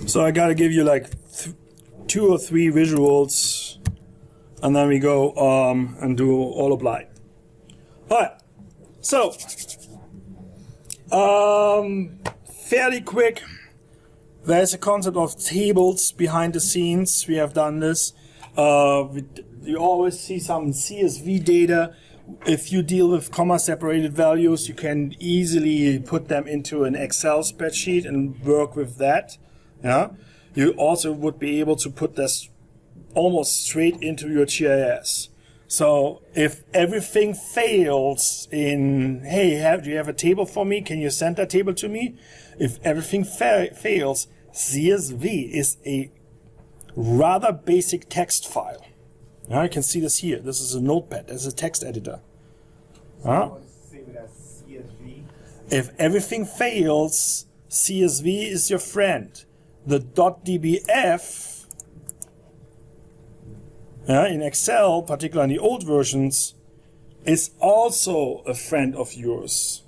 So I gotta give you like 2 or 3 visuals, and then we go and do all applied. Alright, so fairly quick. There's a concept of tables behind the scenes. We have done this. You always see some CSV data. If you deal with comma-separated values, you can easily put them into an Excel spreadsheet and work with that. Yeah. You also would be able to put this almost straight into your GIS. So if everything fails in, hey, do you have a table for me? Can you send that table to me? If everything fails, CSV is a rather basic text file. You can see this here. This is a notepad. This is a text editor. Save it as CSV. If everything fails, CSV is your friend. The .dbf in Excel, particularly in the old versions, is also a friend of yours.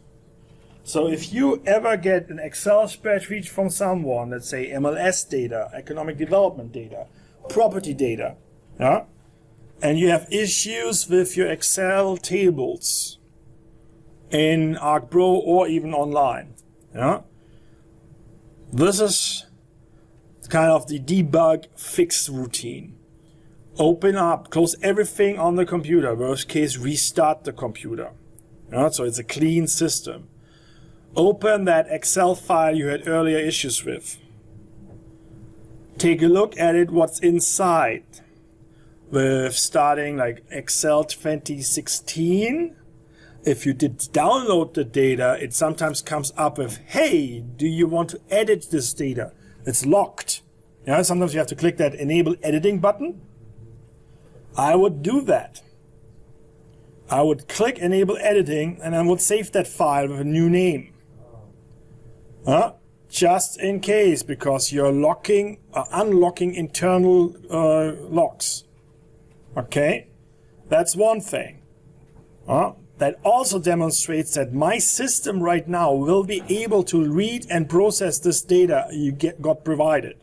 So if you ever get an Excel spreadsheet from someone, let's say MLS data, economic development data, property data, and you have issues with your Excel tables in ArcPro or even online, this is kind of the debug fix routine. Open up, close everything on the computer. Worst case, restart the computer. So it's a clean system. Open that Excel file you had earlier issues with. Take a look at it, what's inside. With starting like Excel 2016. If you did download the data, it sometimes comes up with, hey, do you want to edit this data? It's locked. Sometimes you have to click that enable editing button. I would do that. I would click enable editing and I would save that file with a new name. Just in case, because you're unlocking internal locks. Okay? That's one thing. That also demonstrates that my system right now will be able to read and process this data you got provided.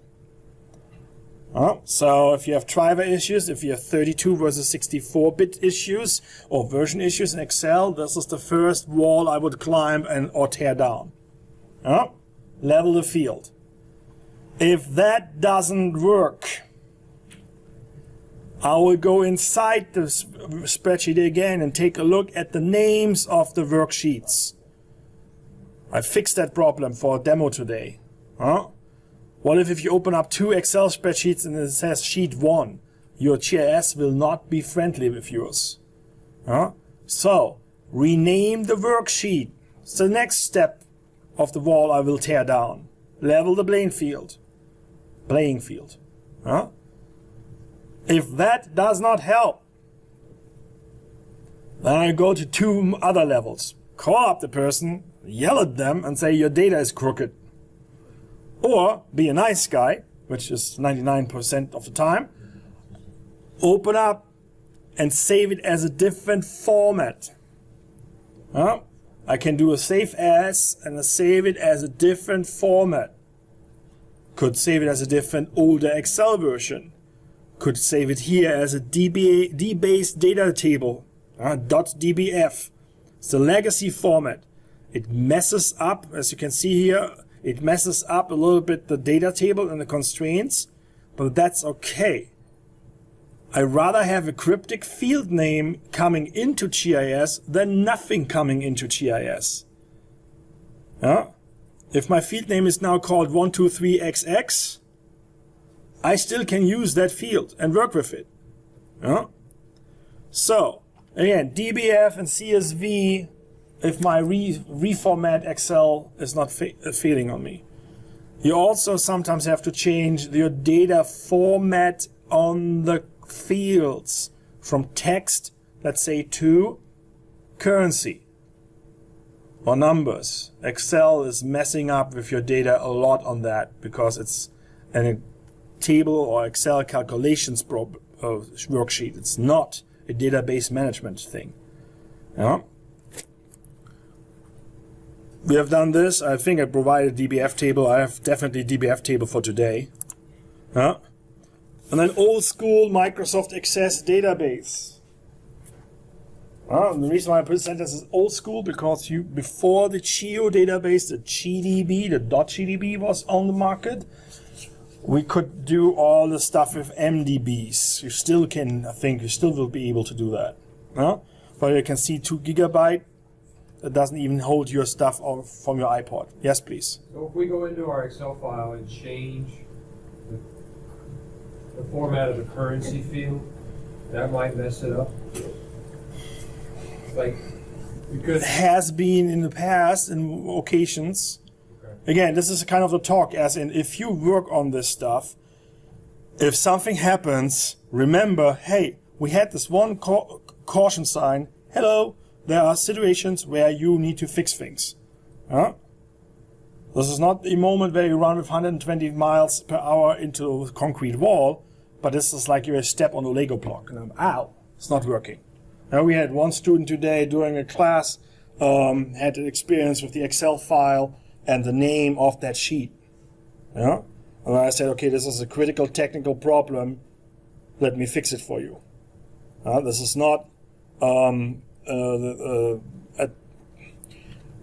So if you have driver issues, if you have 32 versus 64-bit issues or version issues in Excel, this is the first wall I would climb or tear down. Level the field. If that doesn't work, I will go inside the spreadsheet again and take a look at the names of the worksheets. I fixed that problem for a demo today. What if you open up 2 Excel spreadsheets and it says sheet 1? Your GIS will not be friendly with yours. So, rename the worksheet. It's the next step of the wall I will tear down. Level the playing field. If that does not help, then I go to 2 other levels. Call up the person, yell at them and say your data is crooked. Or be a nice guy, which is 99% of the time. Open up and save it as a different format. I can do a save as and a save it as a different format. Could save it as a different older Excel version. Could save it here as a DBase data table, .dbf. It's the legacy format. It messes up, as you can see here, it messes up a little bit the data table and the constraints, but that's okay. I rather have a cryptic field name coming into GIS than nothing coming into GIS. If my field name is now called 123XX, I still can use that field and work with it. So, again, DBF and CSV, if my reformat Excel is not failing on me. You also sometimes have to change your data format on the fields from text, let's say, to currency or numbers. Excel is messing up with your data a lot on that because it's a table or Excel calculations worksheet. It's not a database management thing. We have done this. I think I provided DBF table. I have definitely DBF table for today. And then old school Microsoft Access database. The reason why I present this as old school, because before the Geo database, the GDB, the .gdb was on the market, we could do all the stuff with MDBs. You still can, I think, you still will be able to do that. But you can see 2 gigabyte. It doesn't even hold your stuff from your iPod. Yes, please. So if we go into our Excel file and change the format of the currency field, that might mess it up. Like, because it has been in the past in occasions. Okay. Again, this is kind of the talk, as in, if you work on this stuff, if something happens, remember, hey, we had this one caution sign. Hello, there are situations where you need to fix things. This is not a moment where you run with 120 miles per hour into a concrete wall, but this is like you step on a Lego block and ow, it's not working. Now, we had one student today during a class had an experience with the Excel file and the name of that sheet. And I said, okay, this is a critical technical problem. Let me fix it for you. This is not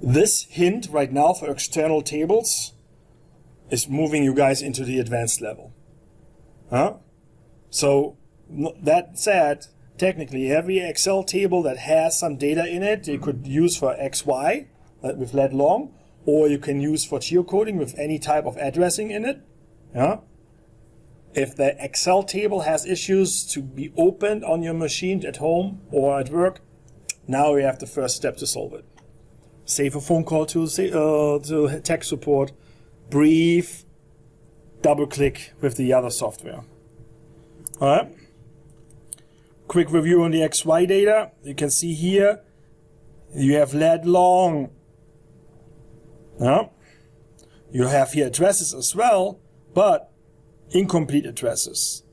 this hint right now for external tables is moving you guys into the advanced level. So that said, technically, every Excel table that has some data in it, you could use for XY with lat long, or you can use for geocoding with any type of addressing in it. If the Excel table has issues to be opened on your machine at home or at work, now we have the first step to solve it. Save a phone call to tech support, brief, double click with the other software. All right. Quick review on the XY data. You can see here, you have lat long. You have here addresses as well, but incomplete addresses.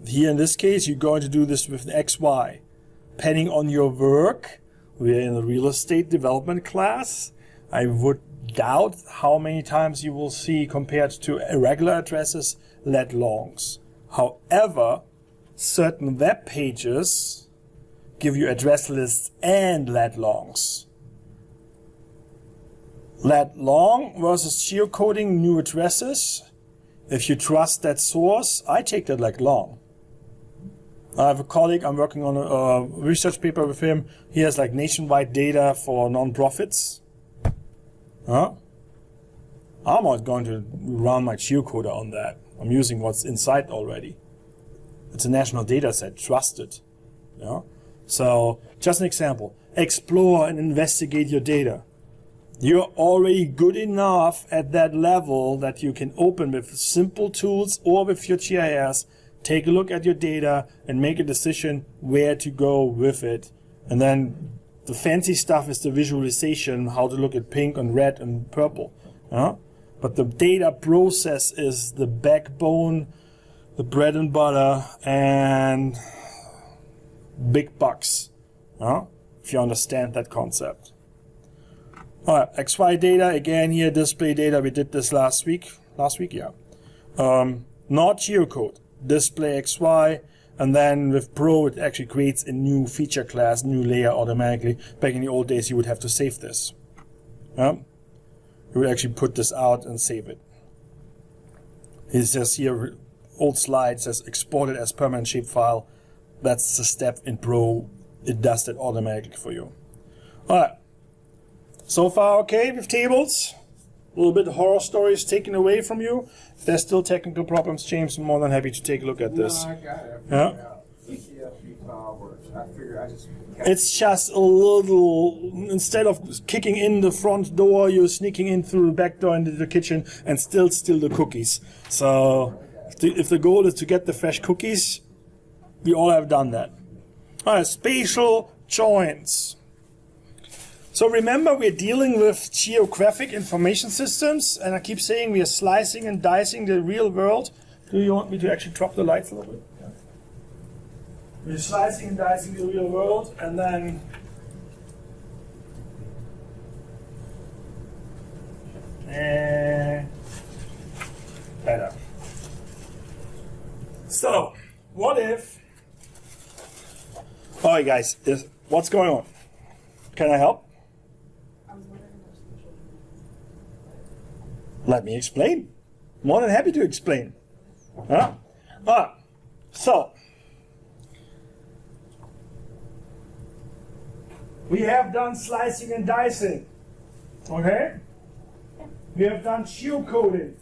Here in this case, you're going to do this with XY. Depending on your work, we're in the real estate development class. I would doubt how many times you will see, compared to irregular addresses, lat longs. However, certain web pages give you address lists and lat longs. Lat long versus geocoding new addresses. If you trust that source, I take that like long. I have a colleague, I'm working on a research paper with him. He has like nationwide data for non-profits. I'm not going to run my geocoder on that. I'm using what's inside already. It's a national data set, trusted. So, just an example. Explore and investigate your data. You're already good enough at that level that you can open with simple tools or with your GIS, take a look at your data and make a decision where to go with it. And then the fancy stuff is the visualization, how to look at pink and red and purple. But the data process is the backbone, the bread and butter, and big bucks, if you understand that concept. All right, XY data, again here, display data, we did this last week, yeah. Not geocode, display XY, and then with Pro it actually creates a new feature class, new layer automatically. Back in the old days you would have to save this. You would actually put this out and save it. It says here, old slide says exported as permanent shapefile. That's the step in Pro. It does that automatically for you. All right. So far, okay with tables. A little bit of horror stories taken away from you. If there's still technical problems, James, I'm more than happy to take a look at this. No, I got it. It's just a little, instead of kicking in the front door, you're sneaking in through the back door into the kitchen and still steal the cookies. So if the goal is to get the fresh cookies, we all have done that. All right, spatial joins. So remember, we're dealing with geographic information systems, and I keep saying we are slicing and dicing the real world. Do you want me to actually drop the lights a little bit? Yeah. We're slicing and dicing the real world, and then Better. So, what if... Alright guys, what's going on? Can I help? Let me explain. More than happy to explain. Huh? So, we have done slicing and dicing. Okay? We have done geocoding.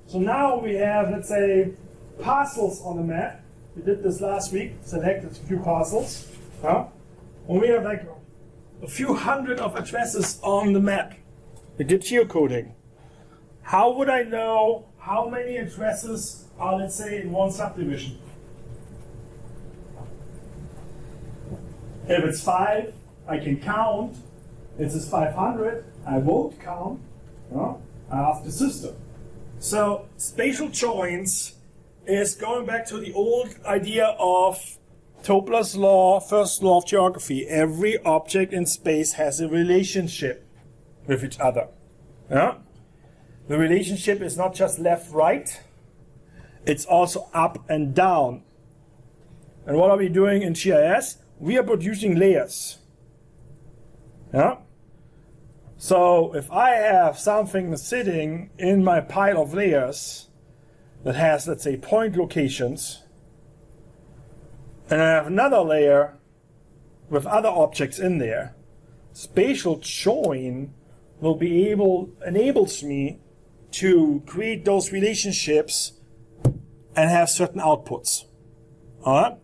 So now we have, let's say, parcels on the map. We did this last week, selected a few parcels. Huh? And we have like a few hundred of addresses on the map. We did geocoding. How would I know how many addresses are, let's say, in one subdivision? If it's 5, I can count. If it's 500, I won't count. No? I ask the system. So spatial joins is going back to the old idea of Topler's law, first law of geography. Every object in space has a relationship with each other. Yeah? The relationship is not just left-right, it's also up and down. And what are we doing in GIS? We are producing layers. Yeah? So if I have something sitting in my pile of layers that has, let's say, point locations, and I have another layer with other objects in there, spatial join will be enables me to create those relationships and have certain outputs. Alright?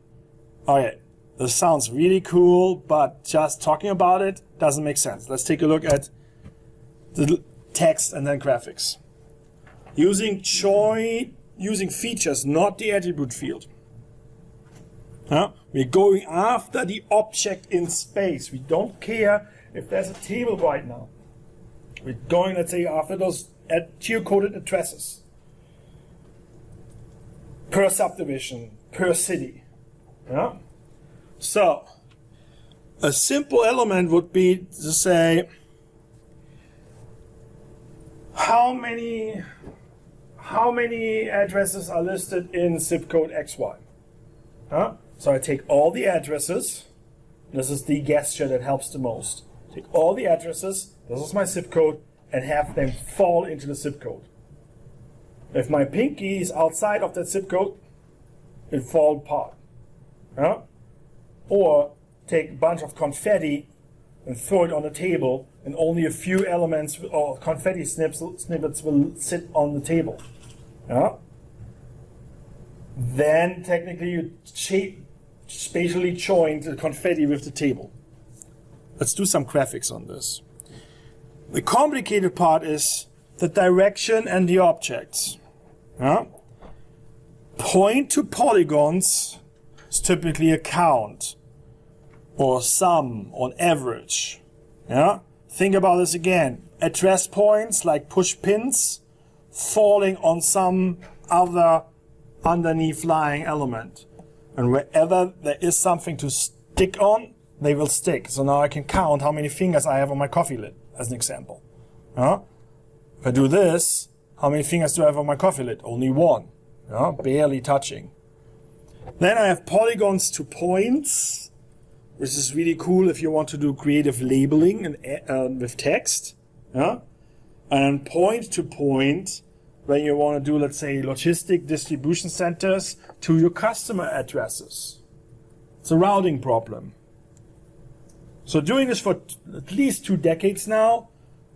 Okay, this sounds really cool, but just talking about it doesn't make sense. Let's take a look at the text and then graphics. Using features, not the attribute field. We're going after the object in space. We don't care if there's a table right now. We're going, let's say, after those geocoded addresses. Per subdivision, per city. Yeah? So, a simple element would be to say, how many addresses are listed in zip code XY? Huh? So I take all the addresses. This is the gesture that helps the most. Take all the addresses, this is my zip code, and have them fall into the zip code. If my pinky is outside of that zip code, it falls apart. Yeah? Or take a bunch of confetti and throw it on the table, and only a few elements or confetti snippets will sit on the table. Yeah? Then technically you spatially join the confetti with the table. Let's do some graphics on this. The complicated part is the direction and the objects. Yeah? Point to polygons is typically a count or sum on average. Yeah? Think about this again. Address points like push pins falling on some other underneath lying element. And wherever there is something to stick on, they will stick. So now I can count how many fingers I have on my coffee lid, as an example. If I do this, how many fingers do I have on my coffee lid? Only one. Barely touching. Then I have polygons to points, which is really cool if you want to do creative labeling and with text. And point to point, when you want to do, let's say, logistic distribution centers to your customer addresses. It's a routing problem. So doing this for at least 2 decades now,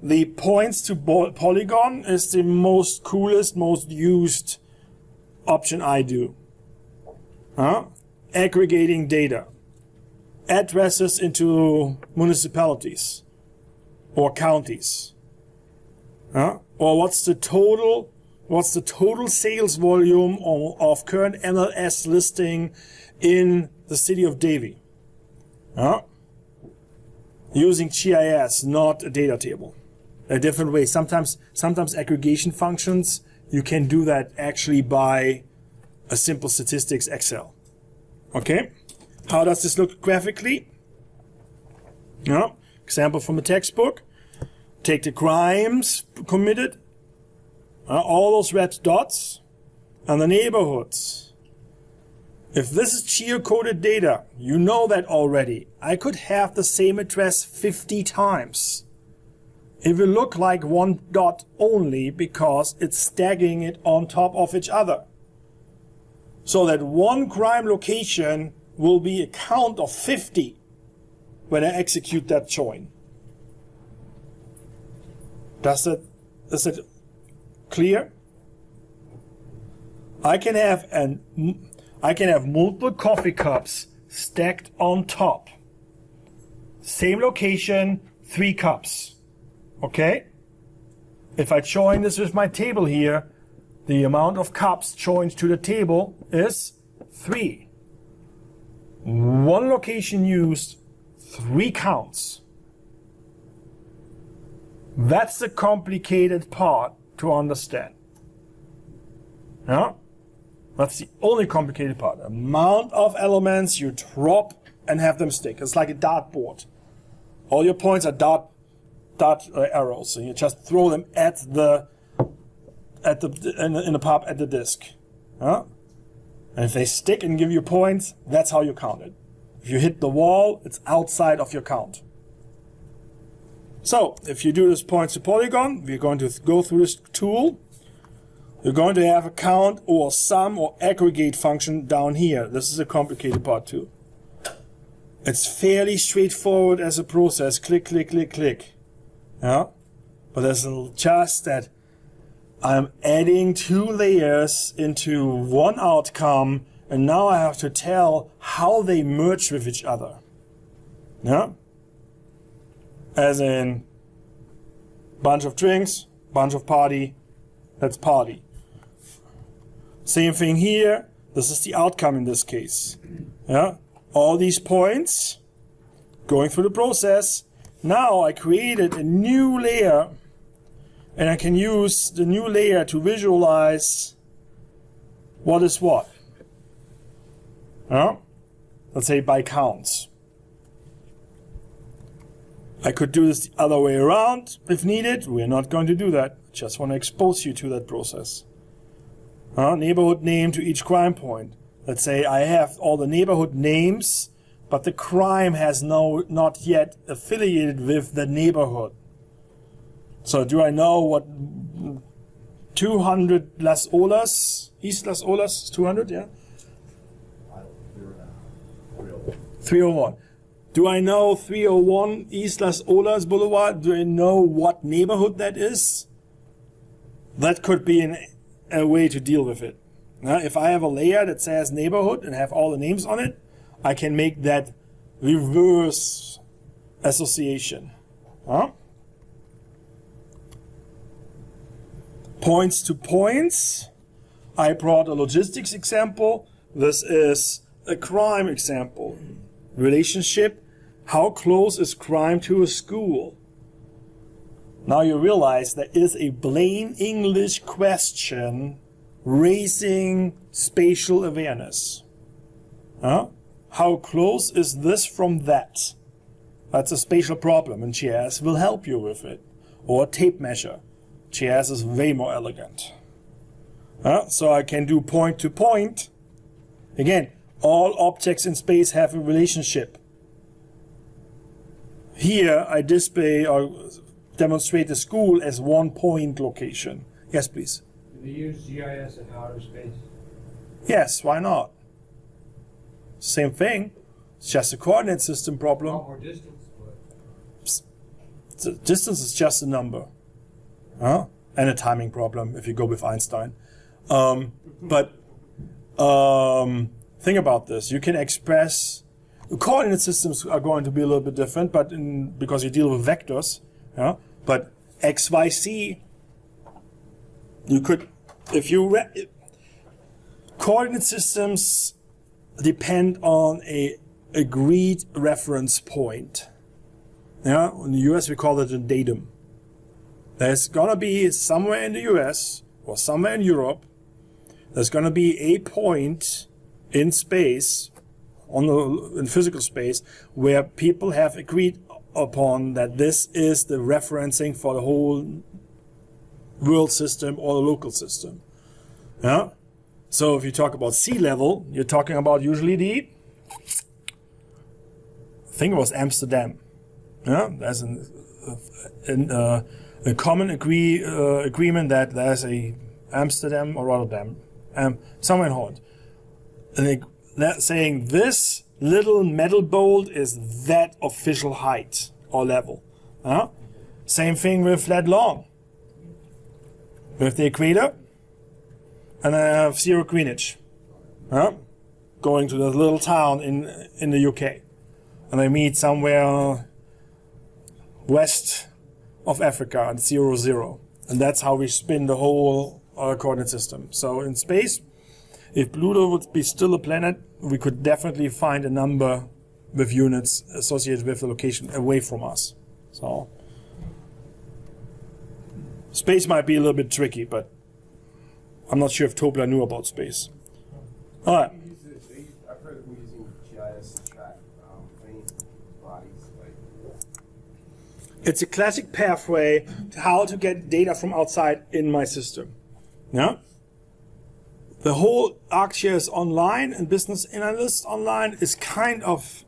the points to polygon is the most coolest, most used option I do. Aggregating data. Addresses into municipalities or counties. Or what's the total sales volume of current MLS listing in the city of Davie? Using GIS, not a data table. A different way. Sometimes aggregation functions, you can do that actually by a simple statistics Excel. Okay? How does this look graphically? Example from a textbook. take the crimes committed, all those red dots, and the neighborhoods. If this is geocoded data, you know that already. I could have the same address 50 times. It will look like one dot only because it's stacking it on top of each other. So that one crime location will be a count of 50 when I execute that join. Is it clear? I can have multiple coffee cups stacked on top. Same location, 3 cups. Okay? If I join this with my table here, the amount of cups joined to the table is 3. One location used, 3 counts. That's the complicated part to understand. Yeah? That's the only complicated part. Amount of elements you drop and have them stick. It's like a dartboard. All your points are dart arrows. So you just throw them at the disk. Yeah? And if they stick and give you points, that's how you count it. If you hit the wall, it's outside of your count. So, if you do this points to polygon, we're going to go through this tool. You're going to have a count or sum or aggregate function down here. This is a complicated part too. It's fairly straightforward as a process. Click, click, click, click. Yeah? But there's just that I'm adding 2 layers into one outcome, and now I have to tell how they merge with each other. Yeah? As in, bunch of drinks, bunch of party, that's party. Same thing here, this is the outcome in this case. Yeah? All these points, going through the process. Now I created a new layer, and I can use the new layer to visualize what is what. Yeah? Let's say by counts. I could do this the other way around if needed. We're not going to do that. Just want to expose you to that process. Neighborhood name to each crime point. Let's say I have all the neighborhood names, but the crime has not yet affiliated with the neighborhood. So do I know what 200 Las Olas, East Las Olas is 200, yeah? 301. Do I know 301 East Las Olas Boulevard? Do I know what neighborhood that is? That could be a way to deal with it. If I have a layer that says neighborhood and have all the names on it, I can make that reverse association. Points to points. I brought a logistics example. This is a crime example. Relationship. How close is crime to a school? Now you realize there is a plain English question raising spatial awareness. How close is this from that? That's a spatial problem, and GIS will help you with it. Or a tape measure. GIS is way more elegant. So I can do point to point. Again, all objects in space have a relationship. Here I display or demonstrate the school as one point location. Yes, please. Do they use GIS in outer space? Yes, why not? Same thing. It's just a coordinate system problem. A lot more distance, but... The distance is just a number. And a timing problem if you go with Einstein. But think about this. You can express... Coordinate systems are going to be a little bit different, but because you deal with vectors. But X, Y, Z, you could... Coordinate systems depend on a agreed reference point. In the US we call it a datum. There's gonna be somewhere in the US or somewhere in Europe, there's gonna be a point in space, in physical space, where people have agreed upon that this is the referencing for the whole world system or the local system. Yeah. So if you talk about sea level, you're talking about usually I think it was Amsterdam. Yeah, there's a common agreement that there's a Amsterdam or Rotterdam, somewhere in Holland, and they're saying this little metal bolt is that official height or level. Same thing with flat long, with the equator, and I have 0 Greenwich, going to the little town in the UK, and I meet somewhere west of Africa at 0, 0, and that's how we spin the whole coordinate system. So in space, if Pluto would be still a planet, we could definitely find a number with units associated with the location away from us. So space might be a little bit tricky, but I'm not sure if Tobler knew about space. All right. I've heard of them using GIS to track plane bodies. It's a classic pathway to how to get data from outside in my system. Yeah. The whole ArcGIS Online and Business Analyst Online is kind of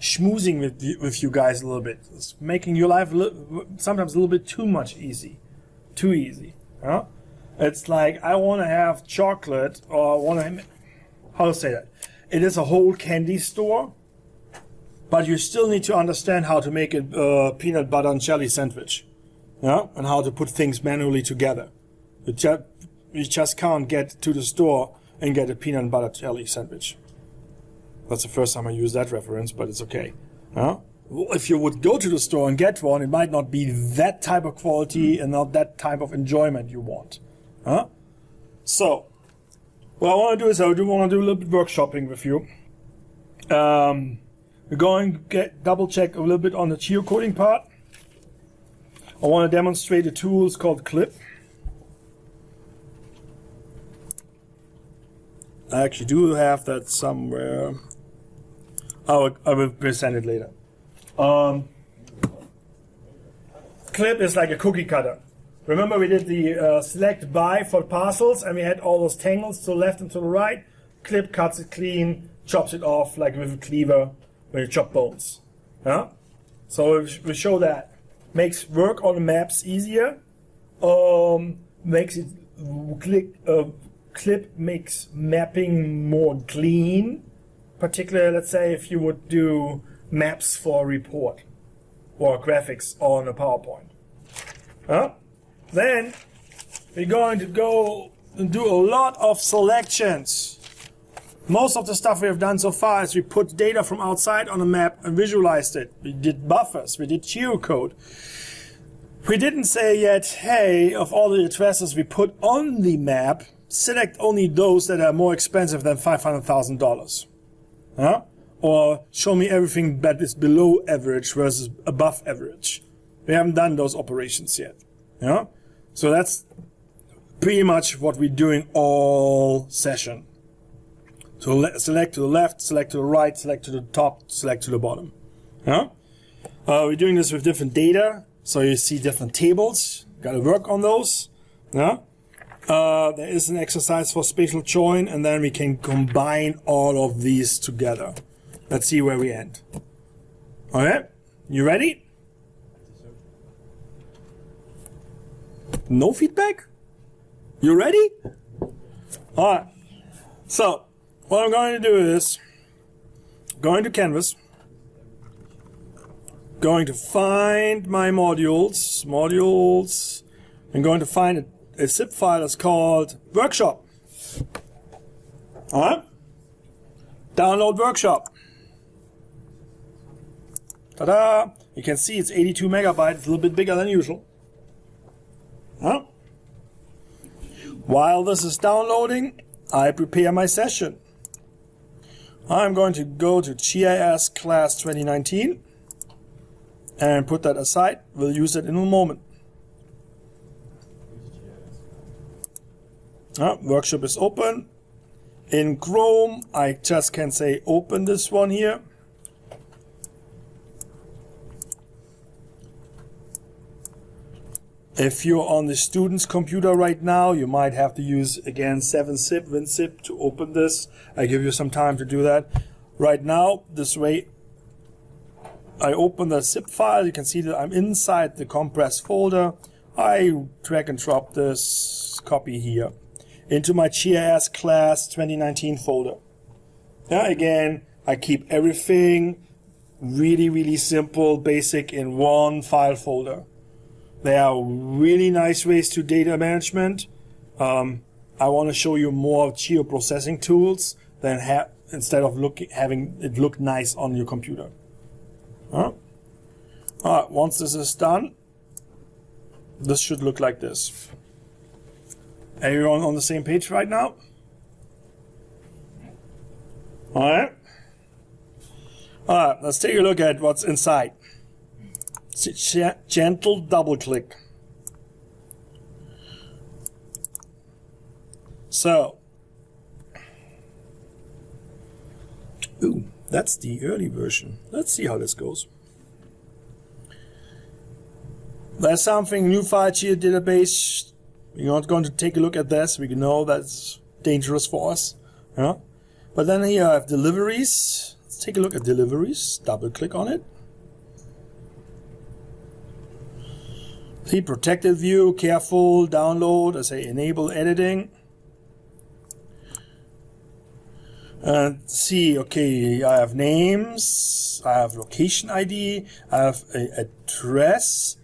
schmoozing with you guys a little bit. It's making your life sometimes a little bit too easy. Yeah? It's like, I want to have chocolate, or I want to, how to say that? It is a whole candy store, but you still need to understand how to make a peanut butter and jelly sandwich. Yeah? And how to put things manually together. You just can't get to the store and get a peanut butter jelly sandwich. That's the first time I use that reference, but it's okay. If you would go to the store and get one, it might not be that type of quality and not that type of enjoyment you want. So, what I want to do is I do want to do a little bit workshopping with you. We're going to double check a little bit on the geocoding part. I want to demonstrate a tool called Clip. I actually do have that somewhere. I will present it later. Clip is like a cookie cutter. Remember we did the select by for parcels, and we had all those tangles to the left and to the right. Clip cuts it clean, chops it off like with a cleaver when you chop bones. Yeah? So we show that. Makes work on the maps easier. Makes it Clip makes mapping more clean, particularly, let's say, if you would do maps for a report or graphics on a PowerPoint. Then we're going to go and do a lot of selections. Most of the stuff we have done so far is we put data from outside on a map and visualized it. We did buffers, we did geocode. We didn't say yet, hey, of all the addresses we put on the map, select only those that are more expensive than $500,000. Or show me everything that is below average versus above average. We haven't done those operations yet. Yeah? So that's pretty much what we're doing all session. So select to the left, select to the right, select to the top, select to the bottom. Yeah? We're doing this with different data. So you see different tables. Got to work on those. Yeah? There is an exercise for Spatial Join, and then we can combine all of these together. Let's see where we end. Okay, you ready? No feedback? You ready? Alright, so what I'm going to do is going to Canvas, going to find my modules, and going to find a zip file that's called Workshop. Alright? Download Workshop. Ta-da! You can see it's 82 megabytes, it's a little bit bigger than usual. Huh? While this is downloading, I prepare my session. I'm going to go to GIS class 2019 and put that aside. We'll use it in a moment. Workshop is open. In Chrome, I just can say open this one here. If you're on the student's computer right now, you might have to use, again, 7-zip, WinZip to open this. I give you some time to do that. Right now, this way, I open the zip file. You can see that I'm inside the compressed folder. I drag and drop this copy here into my GIS class 2019 folder. Now, again, I keep everything really, really simple, basic in one file folder. There are really nice ways to data management. I want to show you more geoprocessing tools than instead of having it look nice on your computer. All right, once this is done, this should look like this. Everyone on the same page right now? All right. All right, let's take a look at what's inside. Gentle double click. So, ooh, that's the early version. Let's see how this goes. There's something new file database. We're not going to take a look at this. We know that's dangerous for us. Yeah? But then here I have deliveries. Let's take a look at deliveries. Double click on it. See, protected view, careful, download. I say enable editing. And see, okay, I have names, I have location ID, I have an address,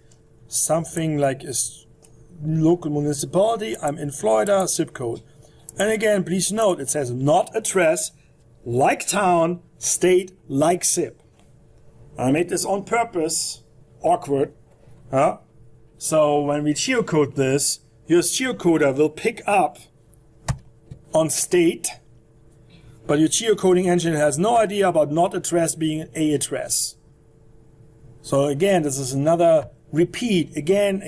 something like a local municipality. I'm in Florida, zip code. And again, please note, it says not address, like town, state, like zip. I made this on purpose, awkward. Huh? So when we geocode this, your geocoder will pick up on state, but your geocoding engine has no idea about not address being an A address. So again, this is another repeat again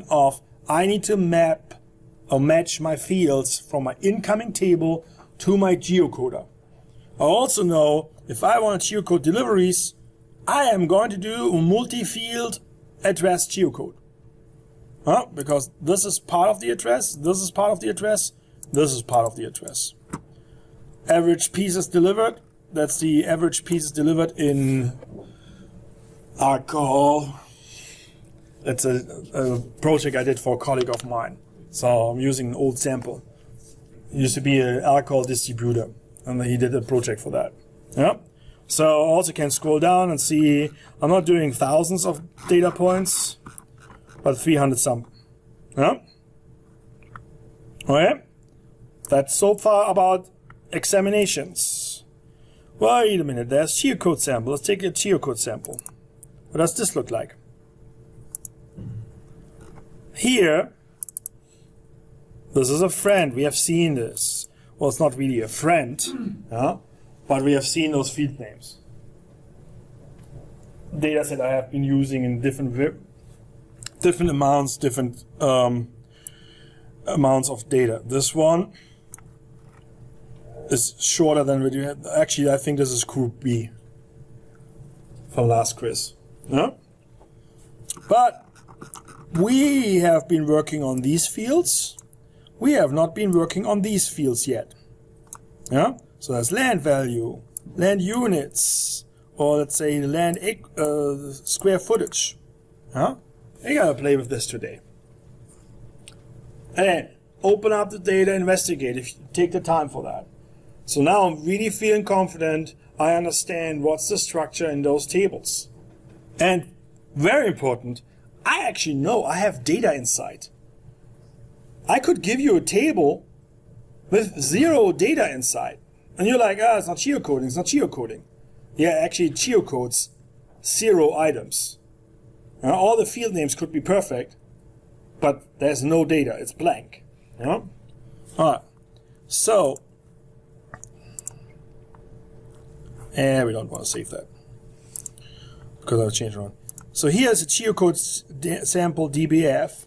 of I need to map or match my fields from my incoming table to my geocoder. I also know if I want to geocode deliveries, I am going to do a multi-field address geocode. Because this is part of the address, this is part of the address, this is part of the address. Average pieces delivered, that's the average pieces delivered in alcohol. That's a project I did for a colleague of mine. So I'm using an old sample. It used to be an alcohol distributor, and he did a project for that. Yeah. So I also can scroll down and see I'm not doing thousands of data points, but 300 some. Yeah. Okay. That's so far about examinations. Wait a minute. There's geocode sample. Let's take a geocode sample. What does this look like? Here, this is a friend. We have seen this. Well, it's not really a friend, but we have seen those field names. Data set I have been using in different amounts, different amounts of data. This one is shorter than what you had. Actually, I think this is group B from last quiz. Yeah? But we have been working on these fields. We have not been working on these fields yet. Yeah? So that's land value, land units, or let's say land square footage. Yeah? You gotta play with this today. And open up the data, investigate if you take the time for that. So now I'm really feeling confident. I understand what's the structure in those tables. And very important, I actually know I have data inside. I could give you a table with 0 data inside. And you're like, it's not geocoding, it's not geocoding. Yeah, actually it geocodes 0 items. All the field names could be perfect, but there's no data, it's blank. Yeah? Alright, so, we don't want to save that, because I'll change around. So here's a geocode sample DBF,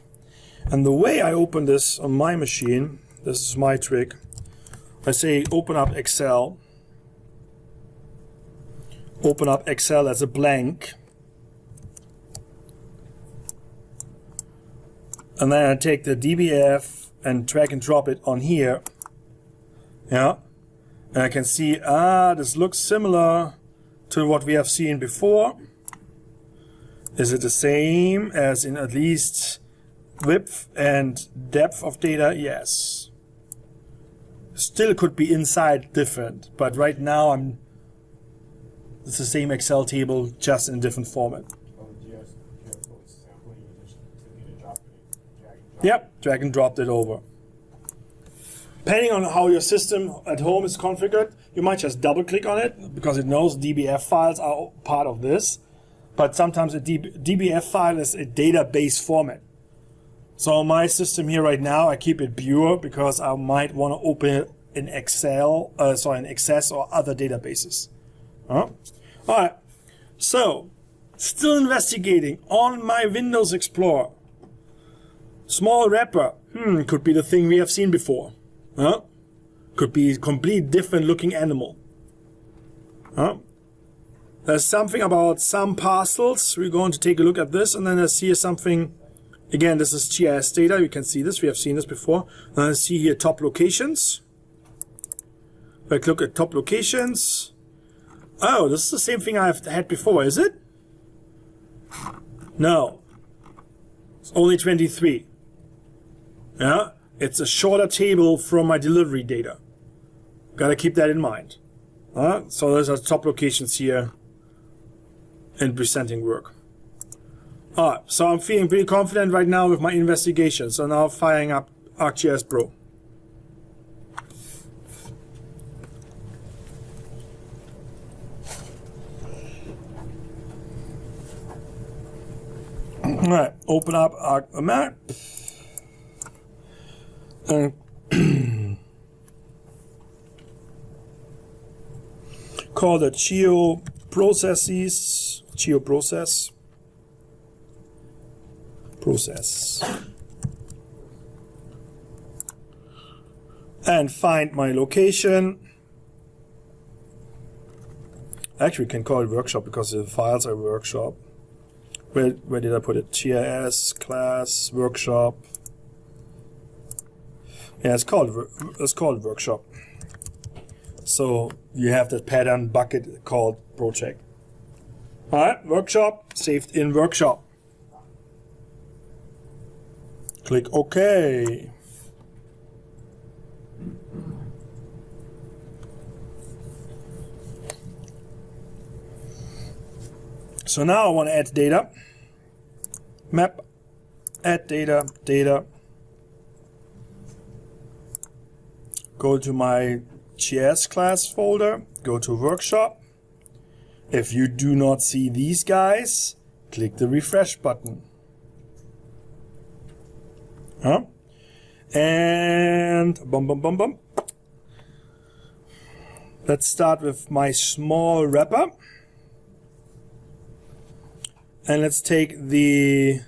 and the way I open this on my machine, this is my trick, I say open up Excel, open up Excel as a blank, And then I take the DBF and drag and drop it on here. Yeah. And I can see, this looks similar to what we have seen before. Is it the same as in at least width and depth of data? Yes. Still could be inside different, but right now it's the same Excel table, just in a different format. Yep, drag and dropped it over. Depending on how your system at home is configured, you might just double click on it because it knows DBF files are part of this. But sometimes a DBF file is a database format. So my system here right now, I keep it pure because I might want to open it in Excel, in Access or other databases. All right. So, still investigating on my Windows Explorer. Small wrapper. Could be the thing we have seen before. Could be a complete different looking animal. There's something about some parcels. We're going to take a look at this, and then I see something. Again, this is GIS data. You can see this. We have seen this before. And I see here top locations. If I look at top locations. Oh, this is the same thing I've had before, is it? No. It's only 23. Yeah, it's a shorter table from my delivery data. Gotta keep that in mind. So there's our top locations here in presenting work. Alright, so I'm feeling pretty confident right now with my investigation. So now firing up ArcGIS Pro. Alright, open up a map. And call it GeoProcess. And find my location. Actually, we can call it workshop because the files are workshop. Where did I put it? GIS, class, workshop. Yeah, it's called workshop. So you have that pattern bucket called project. Alright, workshop, saved in workshop. Click OK. So now I want to add data. Map, add data, data. Go to my GIS class folder, go to workshop. If you do not see these guys, click the refresh button. And boom. Let's start with my small wrapper. And let's take the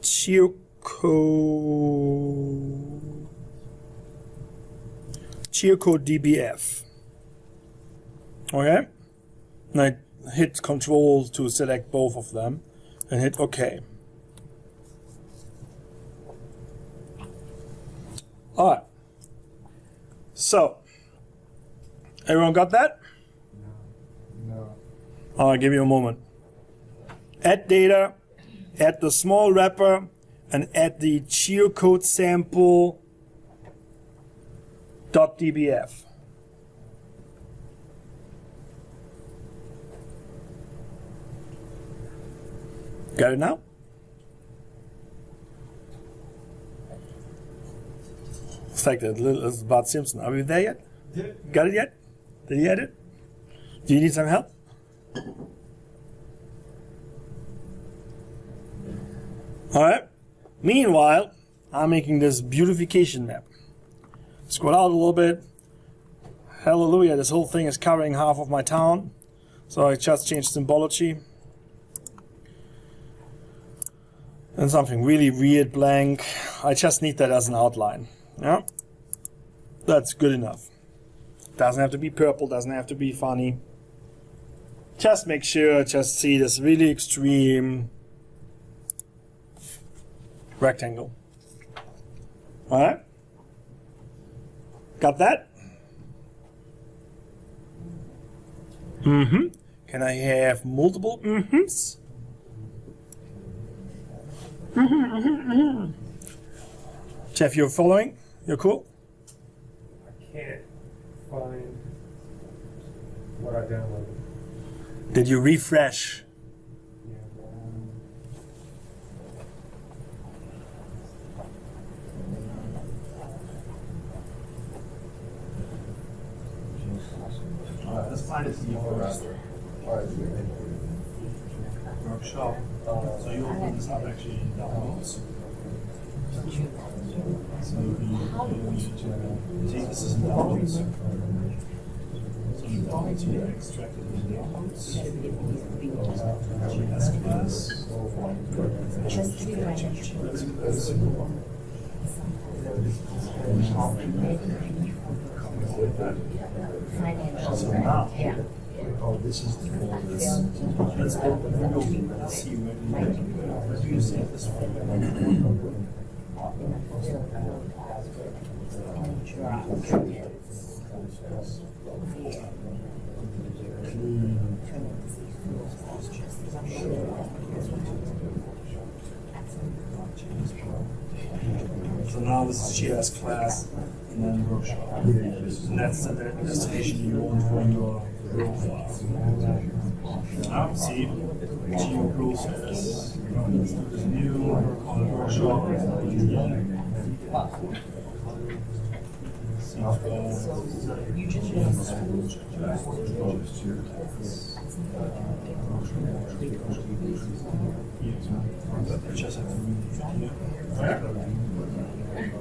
Geocode DBF. Okay? And I hit Control to select both of them and hit OK. Alright. So, everyone got that? No. I'll give you a moment. Add data, add the small wrapper, and add the geocode sample .dbf. Got it now? It's like that little Bart Simpson. Are we there yet? Yeah. Got it yet? Did you add it? Do you need some help? Alright. Meanwhile, I'm making this beautification map. Scroll out a little bit. Hallelujah, this whole thing is covering half of my town. So I just changed symbology. And something really weird blank. I just need that as an outline. Yeah? That's good enough. Doesn't have to be purple, doesn't have to be funny. Just make sure, just see this really extreme rectangle. All right? Got that? Mm-hmm. Can I have multiple mm-hms? Jeff, you're following? You're cool? I can't find what I downloaded. Did you refresh? Let's find a workshop. So you open this up actually in downloads. So you need to take this as downloads. So you downloads here, extract it in downloads. GIS class. So now, oh, this is the folder. Let's open. Let's see where do you save this one? So now this is GIS class and then workshop. And that's the destination you want for your profile. Now, see, Geoprocess. There's a new workshop.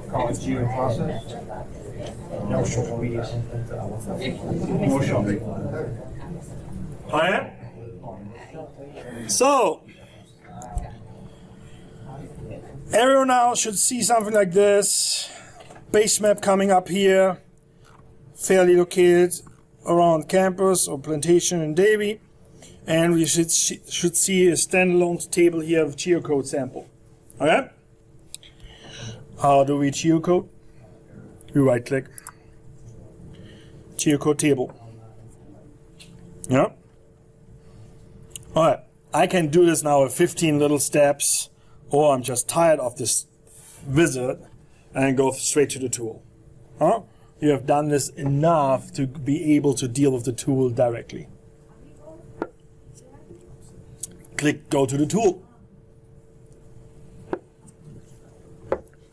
Call it Geoprocess? No shopping. No shopping. I am. So, everyone now should see something like this. Base map coming up here, fairly located around campus or plantation in Davie. And we should see a standalone table here of geocode sample. Okay? How do we geocode? You right click. Geocode table. Yeah? Alright. I can do this now with 15 little steps, or I'm just tired of this wizard and go straight to the tool. Huh? You have done this enough to be able to deal with the tool directly. Click go to the tool.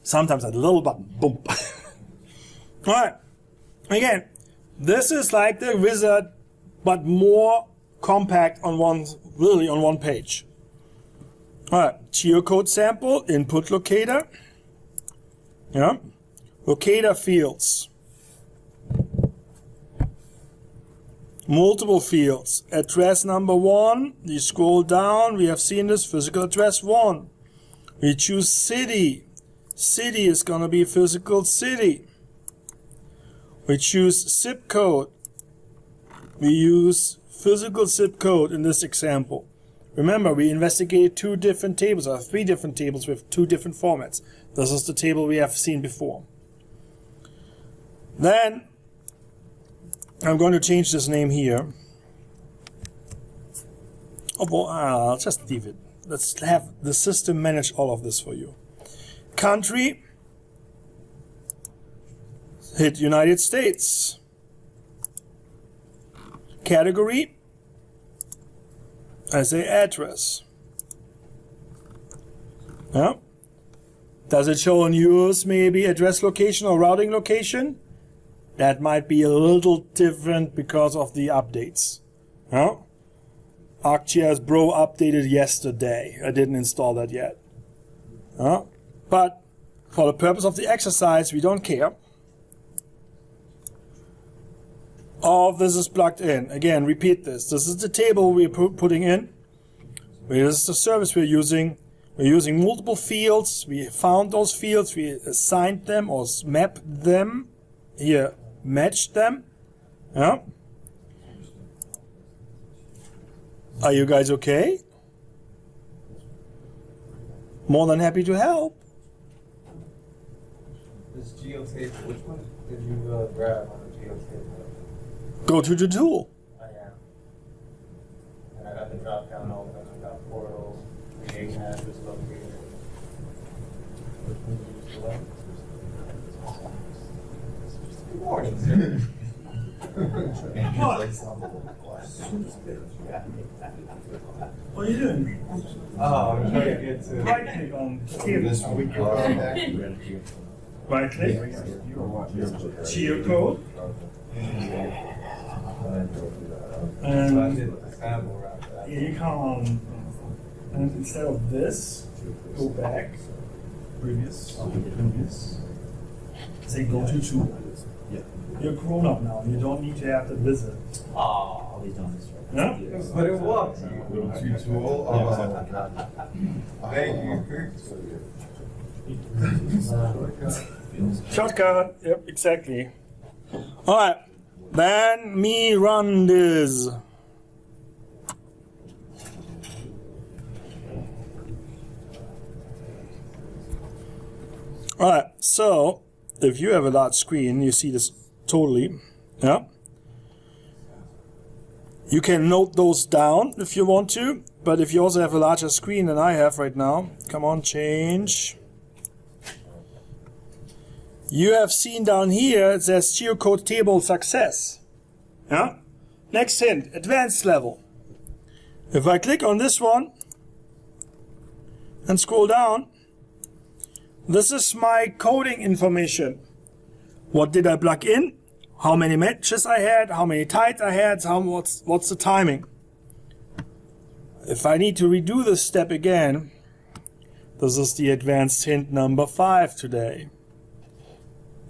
Sometimes that little button, boom. Alright, again, this is like the wizard, but more compact on one page. Alright, geocode sample, input locator. Yeah, locator fields. Multiple fields. Address number 1. You scroll down. We have seen this physical address 1. We choose city. City is going to be physical city. We choose zip code. We use physical zip code in this example. Remember, we investigated 2 different tables, or 3 different tables with 2 different formats. This is the table we have seen before. Then, I'm going to change this name here. Oh, well, I'll just leave it. Let's have the system manage all of this for you. Country. Hit United States. Category. I say address. Yeah. Does it show on yours maybe address location or routing location? That might be a little different because of the updates. Yeah. ArcGIS Pro updated yesterday. I didn't install that yet. Yeah. But for the purpose of the exercise, we don't care. All of this is plugged in. Again, repeat this. This is the table we're putting in. This is the service we're using. We're using multiple fields. We found those fields. We assigned them or mapped them. Here, matched them. Yeah. Are you guys okay? More than happy to help. This Geocode, which one did you grab on the Geocode? Go to the tool. I am. And I got the drop down open. I got portal, create address, locator. Which one did you select? Good morning, sir. What are you doing? Oh, I'm trying to get to. Right click on table. Right click. Geocode. So I And did the sample route. here you come. And instead of this, go back. Previous. Say go to tool. You're grown up now. You don't need to have the visit. Oh, No? but it works. Tool. Thank you. Shortcut. Yep, exactly. All right. Then me run this. All right. So if you have a large screen, you see this totally. Yeah. You can note those down if you want to, but if you also have a larger screen than I have right now, come on, change. You have seen down here, it says Geocode table success. Yeah? Next hint, advanced level. If I click on this one and scroll down, this is my coding information. What did I plug in? How many matches I had, how many tides I had, what's the timing. If I need to redo this step again, this is the advanced hint number 5 today.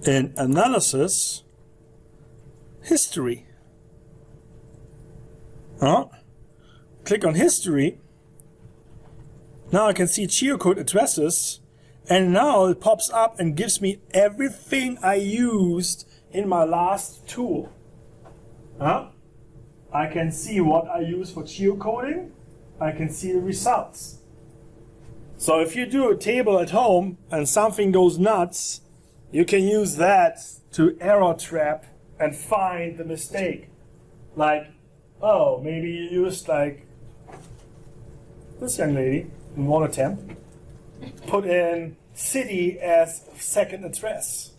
In analysis, history. Click on history. Now I can see Geocode addresses, and now it pops up and gives me everything I used in my last tool. I can see what I use for geocoding. I can see the results. So if you do a table at home and something goes nuts, you can use that to error trap and find the mistake. Like, oh, maybe you used like this young lady in one attempt, put in city as second address.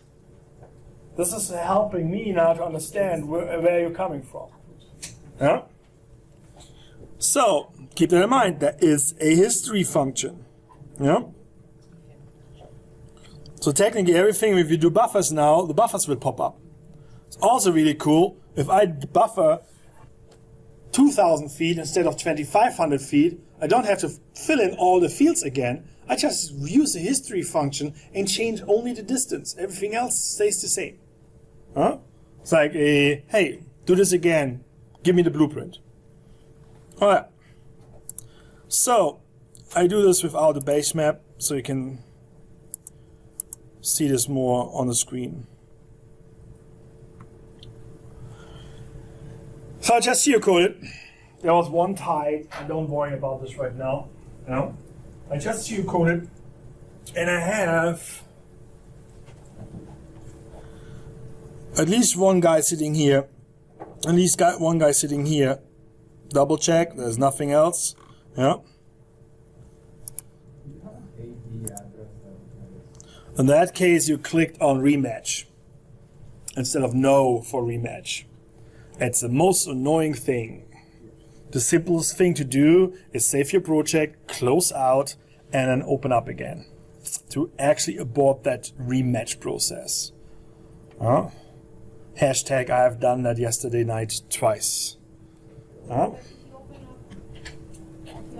This is helping me now to understand where you're coming from. Yeah? So, keep that in mind, there is a history function. Yeah? So technically everything, if you do buffers now, the buffers will pop up. It's also really cool, if I buffer 2,000 feet instead of 2,500 feet, I don't have to fill in all the fields again. I just use the history function and change only the distance. Everything else stays the same. It's like a, hey, do this again. Give me the blueprint. All right. So I do this without the base map, so you can see this more on the screen. So I just geocoded. There was one tide. Don't worry about this right now. I just geocoded, and I have at least one guy sitting here, at least one guy sitting here. Double check, there's nothing else. Yeah. In that case, you clicked on rematch instead of no for rematch. It's the most annoying thing. The simplest thing to do is save your project, close out, and then open up again to actually abort that rematch process. Hashtag I have done that yesterday night twice. If you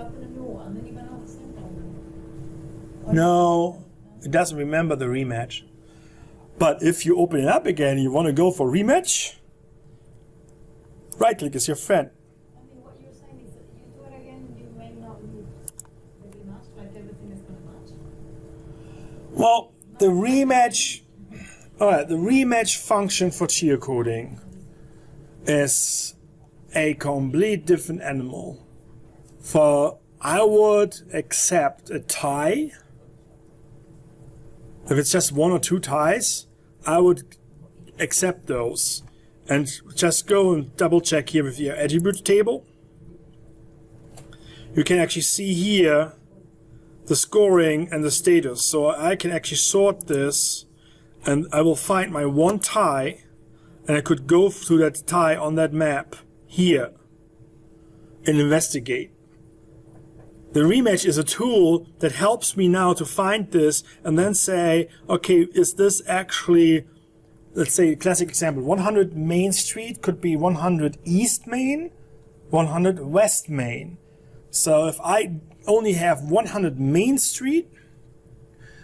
open a new one, then you're going to have the same problem. No, it doesn't remember the rematch. But if you open it up again, you want to go for rematch, right click is your friend. I mean, what you're saying is that you do it again, you may not lose the rematch, like everything is going to match. Well, the rematch, the rematch function for geocoding is a complete different animal. For I would accept a tie If it's just one or two ties, I would accept those. And just go and double check here with your attribute table. You can actually see here the scoring and the status. So I can actually sort this, and I will find my one tie, and I could go to that tie on that map here and investigate. The rematch is a tool that helps me now to find this and then say, okay, is this actually, let's say, classic example, 100 Main Street could be 100 East Main, 100 West Main. So if I only have 100 Main Street,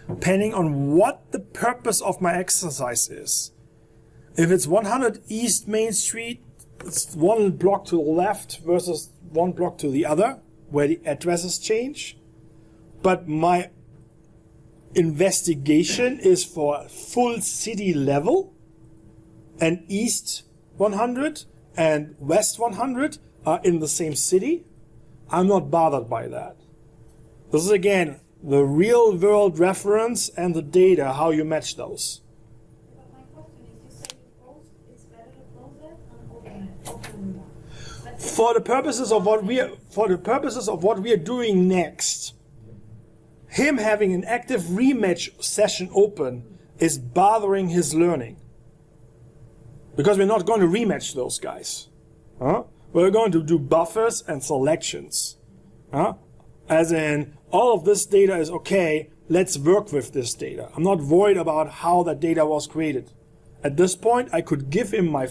depending on what the purpose of my exercise is. If it's 100 East Main Street, it's one block to the left versus one block to the other, where the addresses change. But my investigation is for full city level, and East 100 and West 100 are in the same city. I'm not bothered by that. This is again the real world reference and the data, how you match those. But my question is, you say you close, it's better to close it and open it. But For the purposes of what we are doing next, him having an active rematch session open is bothering his learning. Because we're not going to rematch those guys. We're going to do buffers and selections. As in, all of this data is okay, let's work with this data. I'm not worried about how that data was created. At this point, I could give him my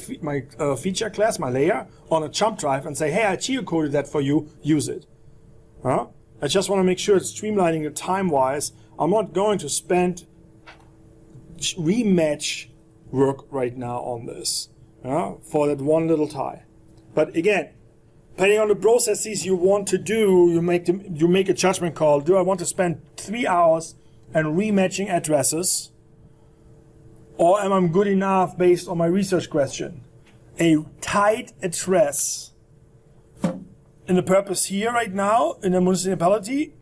feature class, my layer, on a jump drive and say, hey, I geocoded that for you, use it. I just want to make sure it's streamlining it time-wise. I'm not going to spend rematch work right now on this for that one little tie. But again, depending on the processes you want to do, you make a judgment call. Do I want to spend 3 hours and rematching addresses? Or am I good enough based on my research question? A tied address in the purpose here right now in a municipality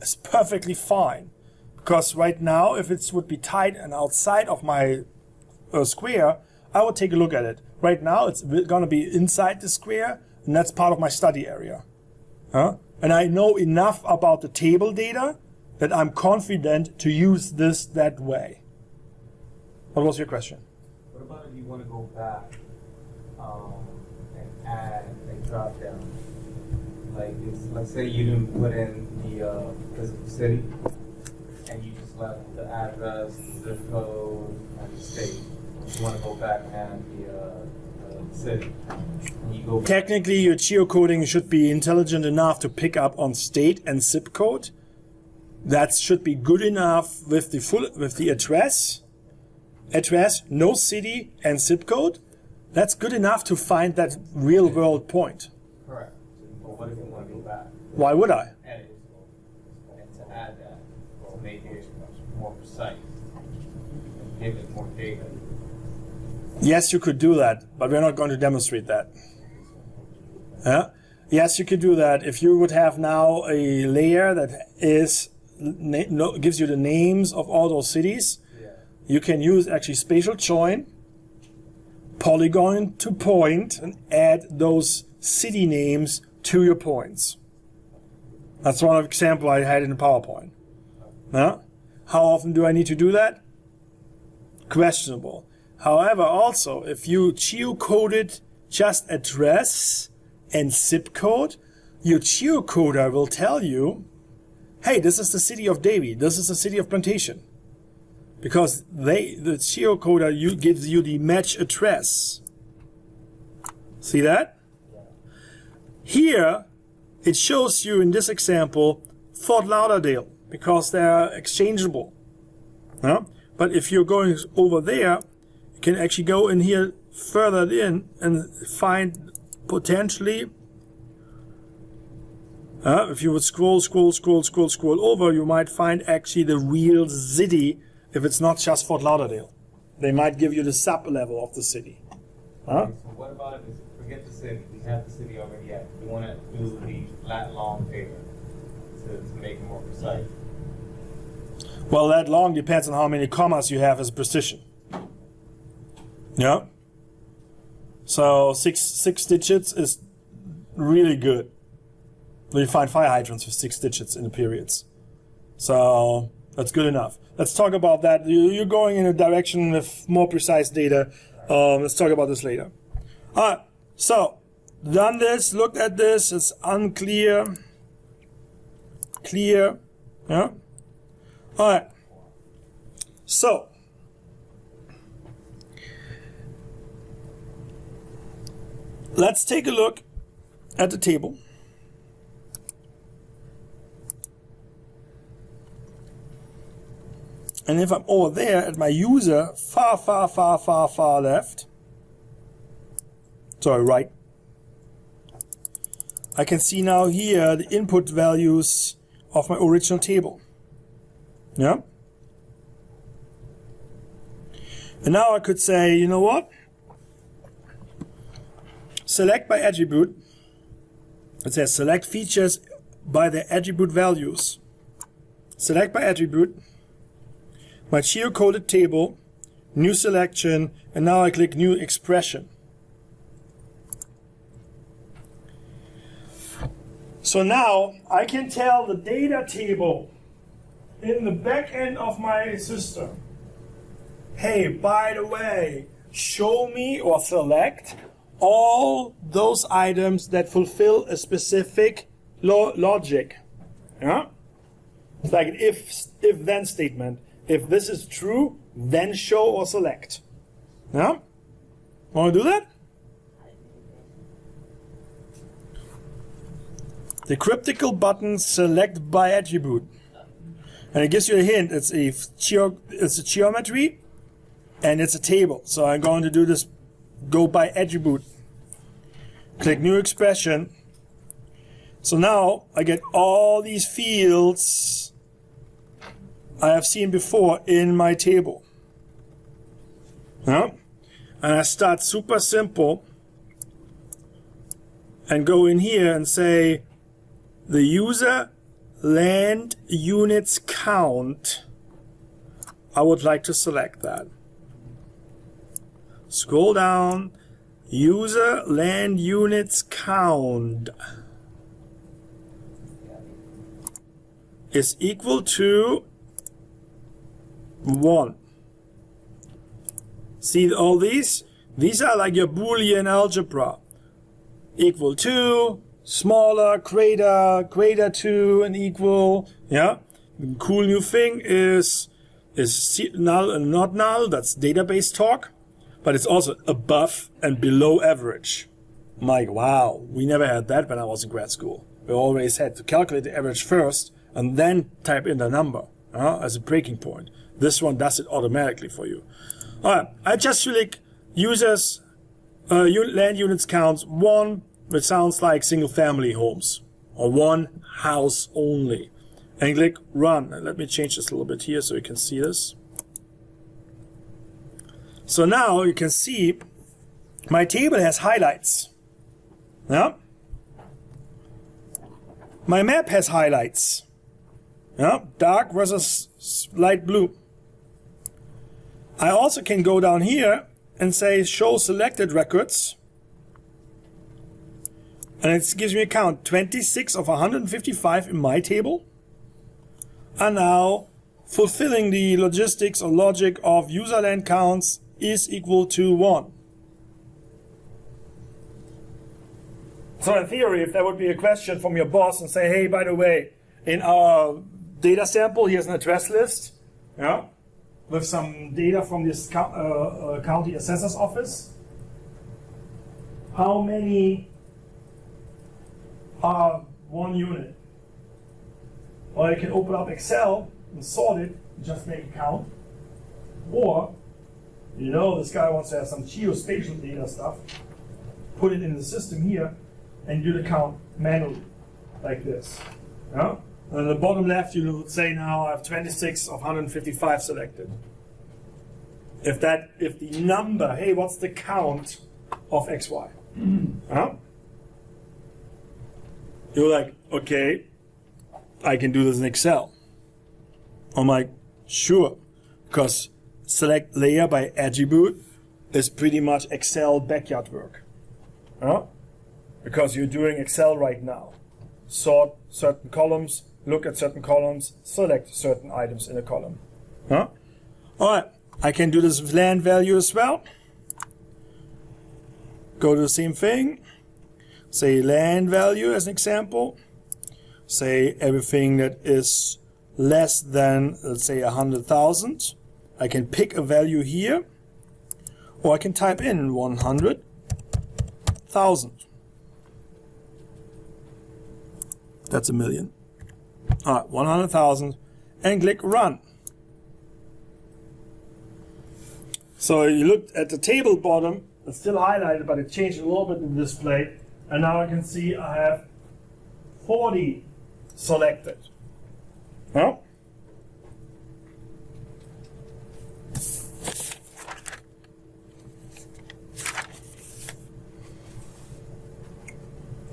is perfectly fine. Because right now, if it would be tied and outside of my square, I would take a look at it. Right now, it's going to be inside the square, and that's part of my study area. And I know enough about the table data that I'm confident to use this that way. What was your question? What about if you want to go back and add a drop down? Like, let's say you didn't put in the physical city, and you just left the address, the zip code, and the state. You want to go back and add the city. And you go Technically, your geocoding should be intelligent enough to pick up on state and zip code. That should be good enough with the address, no city, and zip code. That's good enough to find that real world point. correct. But what if you want to go back? Why would I? Edit and to add that to make it more precise, and give it more data. Yes, you could do that, but we're not going to demonstrate that. Yes, you could do that. If you would have now a layer that gives you the names of all those cities, you can use actually Spatial Join, polygon to point, and add those city names to your points. That's one example I had in the PowerPoint. How often do I need to do that? Questionable. However, also, if you geocoded just address and zip code, your geocoder will tell you, hey, this is the city of Davie, this is the city of Plantation. Because the geocoder gives you the match address. See that? Here, it shows you in this example, Fort Lauderdale, because they are exchangeable. But if you're going over there, you can actually go in here further in and find potentially, if you would scroll over, you might find actually the real city if it's not just Fort Lauderdale. They might give you the sub-level of the city. Okay, so what about if forget the city, we have the city already yet. We want to do the lat long data to make it more precise. Well, that long depends on how many commas you have as precision. Yeah. So six digits is really good. We find fire hydrants with 6 digits in the periods. So that's good enough. Let's talk about that. You're going in a direction with more precise data. Let's talk about this later. All right. So done this. Looked at this. It's unclear. Clear. Yeah. All right. So let's take a look at the table. And if I'm over there at my user, far left, sorry, right, I can see now here the input values of my original table. Yeah? And now I could say, you know what? Select by attribute. It says select features by their attribute values. Select by attribute. My geocoded table, new selection, and now I click new expression. So now I can tell the data table in the back end of my system, hey, by the way, show me or select all those items that fulfill a specific logic. Yeah? It's like an if-then statement. If this is true, then show or select. Yeah? Want to do that? The cryptical button select by attribute. And it gives you a hint. It's a geometry and it's a table. So I'm going to do this, go by attribute. Click new expression. So now I get all these fields I have seen before in my table. Yeah? And I start super simple and go in here and say the user land units count. I would like to select that. Scroll down, user land units count is equal to 1. See all these? These are like your Boolean algebra. Equal to, smaller, greater to, and equal. Yeah. The cool new thing is null and not null. That's database talk. But it's also above and below average. I'm like, wow, we never had that when I was in grad school. We always had to calculate the average first and then type in the number as a breaking point. This one does it automatically for you. All right, I just select users, land units counts 1, which sounds like single family homes, or 1 house only. And click run. And let me change this a little bit here so you can see this. So now you can see my table has highlights. Yeah? My map has highlights. Yeah? Dark versus light blue. I also can go down here and say show selected records. And it gives me a count. 26 of 155 in my table are now fulfilling the logistics or logic of user land counts is equal to 1. So in theory, if there would be a question from your boss and say, hey, by the way, in our data sample, here's an address list, yeah, with some data from this county assessor's office. How many are 1 unit? Or you can open up Excel and sort it, and just make a count. Or, you know, this guy wants to have some geospatial data stuff, put it in the system here, and do the count manually, like this. Yeah? And at the bottom left, you would say now I have 26 of 155 selected. If the number, hey, what's the count of XY? Yeah? You're like, okay, I can do this in Excel on my Sure, because select layer by attribute is pretty much Excel backyard work. Huh? Because you're doing Excel right now. Sort certain columns, look at certain columns, select certain items in a column. Huh? Alright, I can do this with land value as well. Go to the same thing. Say land value as an example. Say everything that is less than, let's say, 100,000. I can pick a value here, or I can type in 100,000. That's a million. Alright, 100,000, and click run. So you looked at the table bottom, it's still highlighted, but it changed a little bit in the display. And now I can see I have 40 selected. Huh?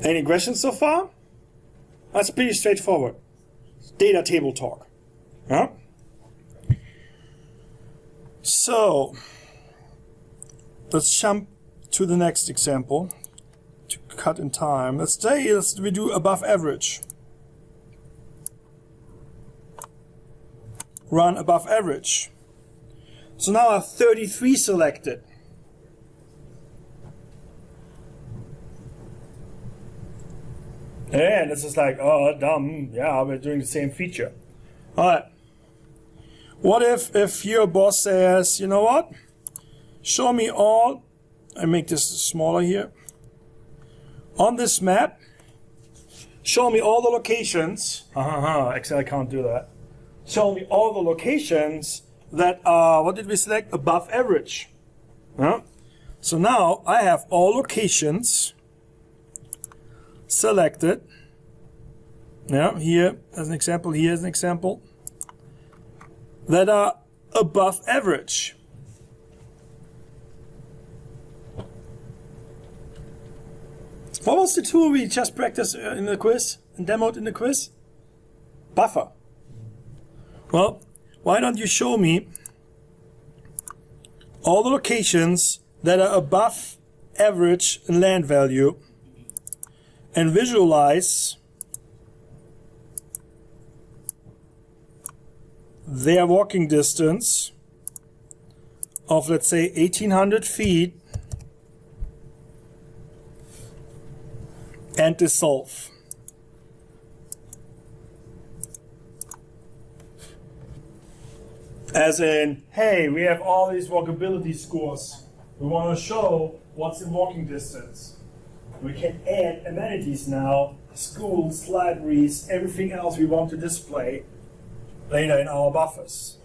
Any questions so far? That's pretty straightforward. Data table talk. Huh? So, let's jump to the next example to cut in time. Let's say we do above average. Run above average. So now I have 33 selected. And this is like, oh, dumb. Yeah, we're doing the same feature. All right. What if your boss says, you know what? Show me all. I make this smaller here. On this map, show me all the locations. Excel can't do that. Show me all the locations that are, what did we select? Above average. Huh? So now I have all locations selected. Yeah, here as an example, here as an example, that are above average. What was the tool we just practiced in the quiz and demoed in the quiz? Buffer. Well, why don't you show me all the locations that are above average in land value and visualize their walking distance of, let's say, 1,800 feet and dissolve. As in, hey, we have all these walkability scores. We want to show what's in walking distance. We can add amenities now, schools, libraries, everything else we want to display later in our buffers.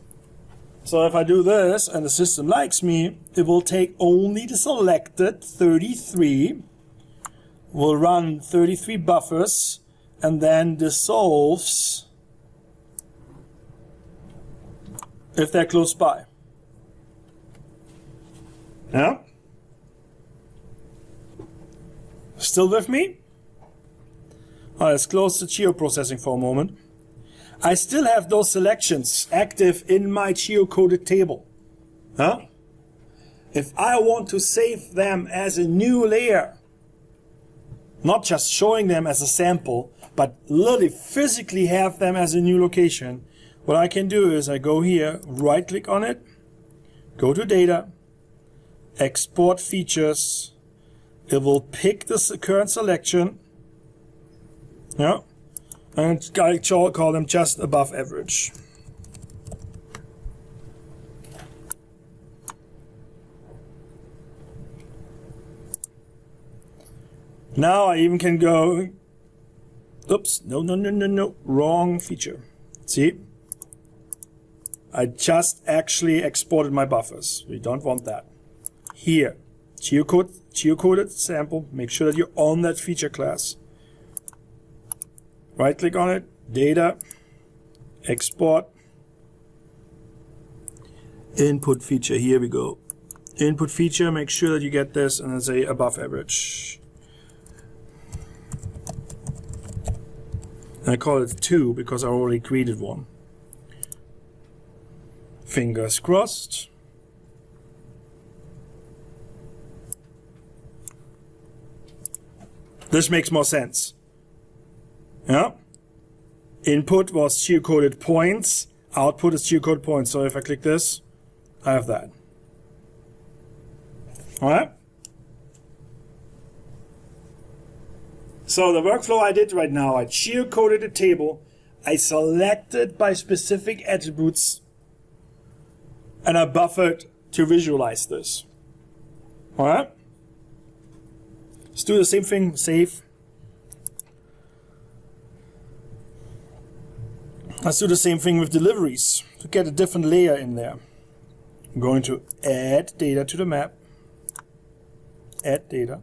So if I do this and the system likes me, it will take only the selected 33, will run 33 buffers, and then dissolves if they're close by. Yeah? Still with me? All right, let's close the geoprocessing for a moment. I still have those selections active in my geocoded table. Huh? If I want to save them as a new layer, not just showing them as a sample, but literally physically have them as a new location, what I can do is I go here, right click on it, go to data, export features. It will pick the current selection. Yeah. And I call them just above average. Now I even can go, oops, no, wrong feature. See? I just actually exported my buffers. We don't want that. Here, geocoded sample, make sure that you're on that feature class. Right click on it, data, export, input feature, here we go. Input feature, make sure that you get this and then say above average. And I call it 2 because I already created one. Fingers crossed. This makes more sense. Yeah. Input was geocoded points. Output is geocoded points. So if I click this, I have that. Alright? So the workflow I did right now, I geocoded a table, I selected by specific attributes, and I buffered to visualize this. Alright? Let's do the same thing, save. Let's do the same thing with deliveries to get a different layer in there. I'm going to add data to the map. Add data.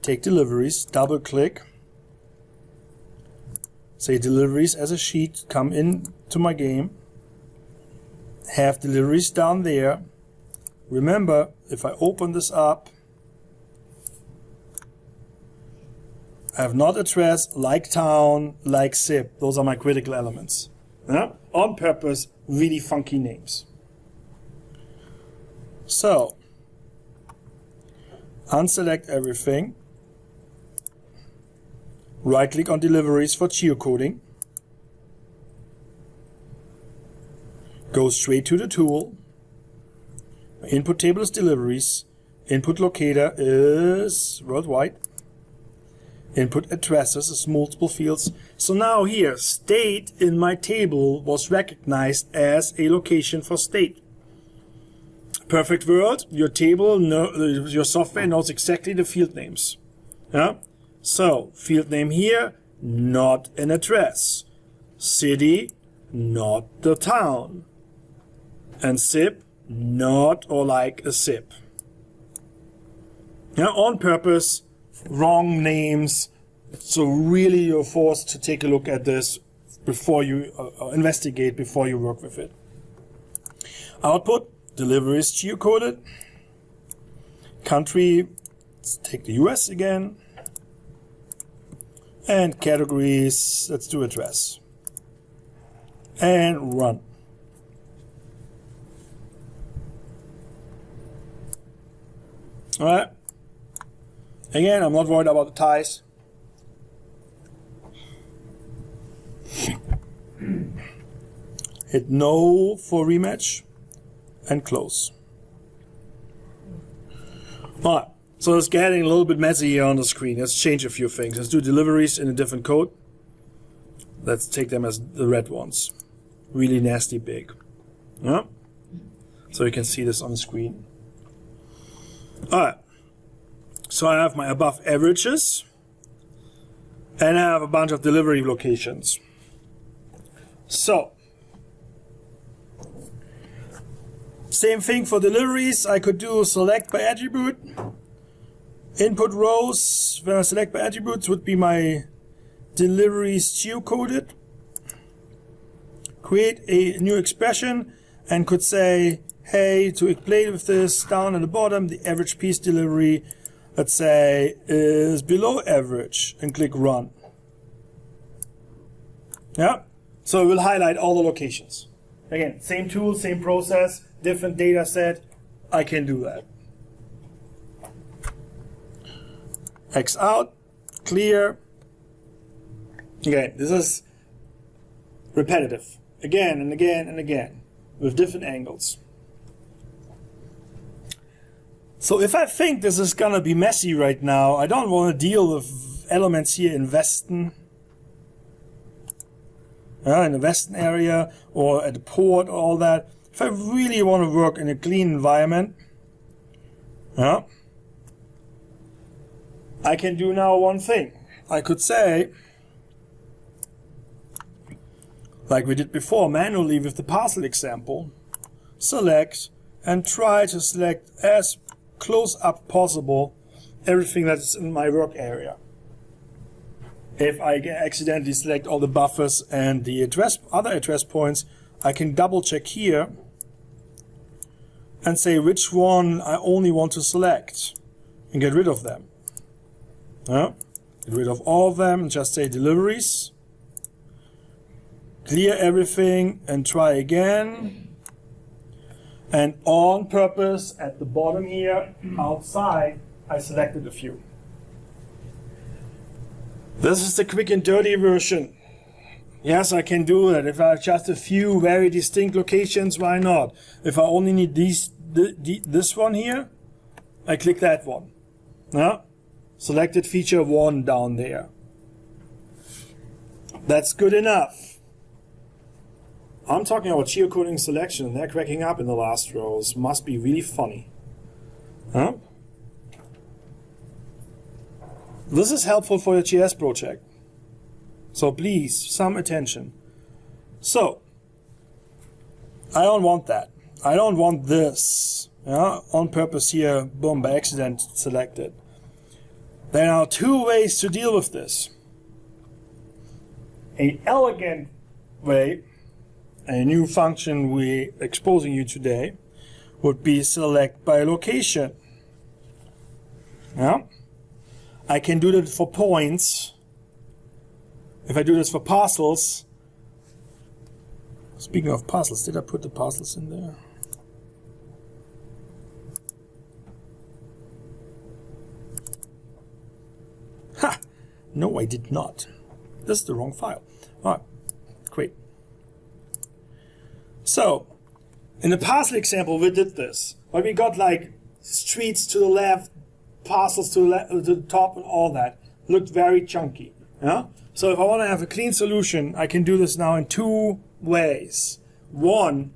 Take deliveries, double click. Say deliveries as a sheet, come in to my game. Have deliveries down there. Remember, if I open this up, I have not address, like town, like zip. Those are my critical elements. Yeah? On purpose, really funky names. So, unselect everything. Right click on deliveries for geocoding. Go straight to the tool. My input table is deliveries. Input locator is worldwide. Input addresses is multiple fields. So now here, state in my table was recognized as a location for state. Perfect world, your table, your software knows exactly the field names. Yeah? So, field name here, not an address. City, not the town. And zip, not or like a zip. Yeah, on purpose, wrong names. So really you're forced to take a look at this before you investigate, before you work with it. Output, deliveries geocoded. Country, let's take the US again. And categories, let's do address. And run. Alright. Again, I'm not worried about the ties. Hit no for rematch and close. Alright, so it's getting a little bit messy here on the screen. Let's change a few things. Let's do deliveries in a different code. Let's take them as the red ones. Really nasty big. Yeah? So you can see this on the screen. Alright. So I have my above averages, and I have a bunch of delivery locations. So, same thing for deliveries. I could do select by attribute. Input rows, when I select by attributes, would be my deliveries geocoded. Create a new expression and could say, hey, to play with this, down at the bottom, the average piece delivery, let's say, is below average, and click run. Yeah, so it will highlight all the locations. Again, same tool, same process, different data set. I can do that. X out, clear. Again, this is repetitive. Again and again and again, with different angles. So if I think this is gonna be messy right now, I don't want to deal with elements here in Western, in the Western area, or at the port, or all that. If I really want to work in a clean environment, I can do now one thing. I could say, like we did before, manually with the parcel example, select and try to select as close up possible everything that's in my work area. If I accidentally select all the buffers and the other address points, I can double check here and say which one I only want to select and get rid of them. Get rid of all of them and just say deliveries. clear everything and try again. And on purpose, at the bottom here, outside, I selected a few. This is the quick and dirty version. Yes, I can do it. If I have just a few very distinct locations, why not? If I only need this one here, I click that one. Yeah? Selected feature 1 down there. That's good enough. I'm talking about geocoding selection, and they're cracking up in the last rows. Must be really funny. Huh? This is helpful for your GIS project. So please, some attention. So, I don't want that. I don't want this. Yeah? On purpose here, boom, by accident selected. There are two ways to deal with this. An elegant way, a new function we're exposing you today, would be select by location. Yeah? I can do that for points. If I do this for parcels, speaking of parcels, did I put the parcels in there? Ha! No, I did not. This is the wrong file. All right, great. So, in the parcel example, we did this. But we got like streets to the left, parcels to the top, and all that. Looked very chunky. Yeah? So if I want to have a clean solution, I can do this now in two ways. One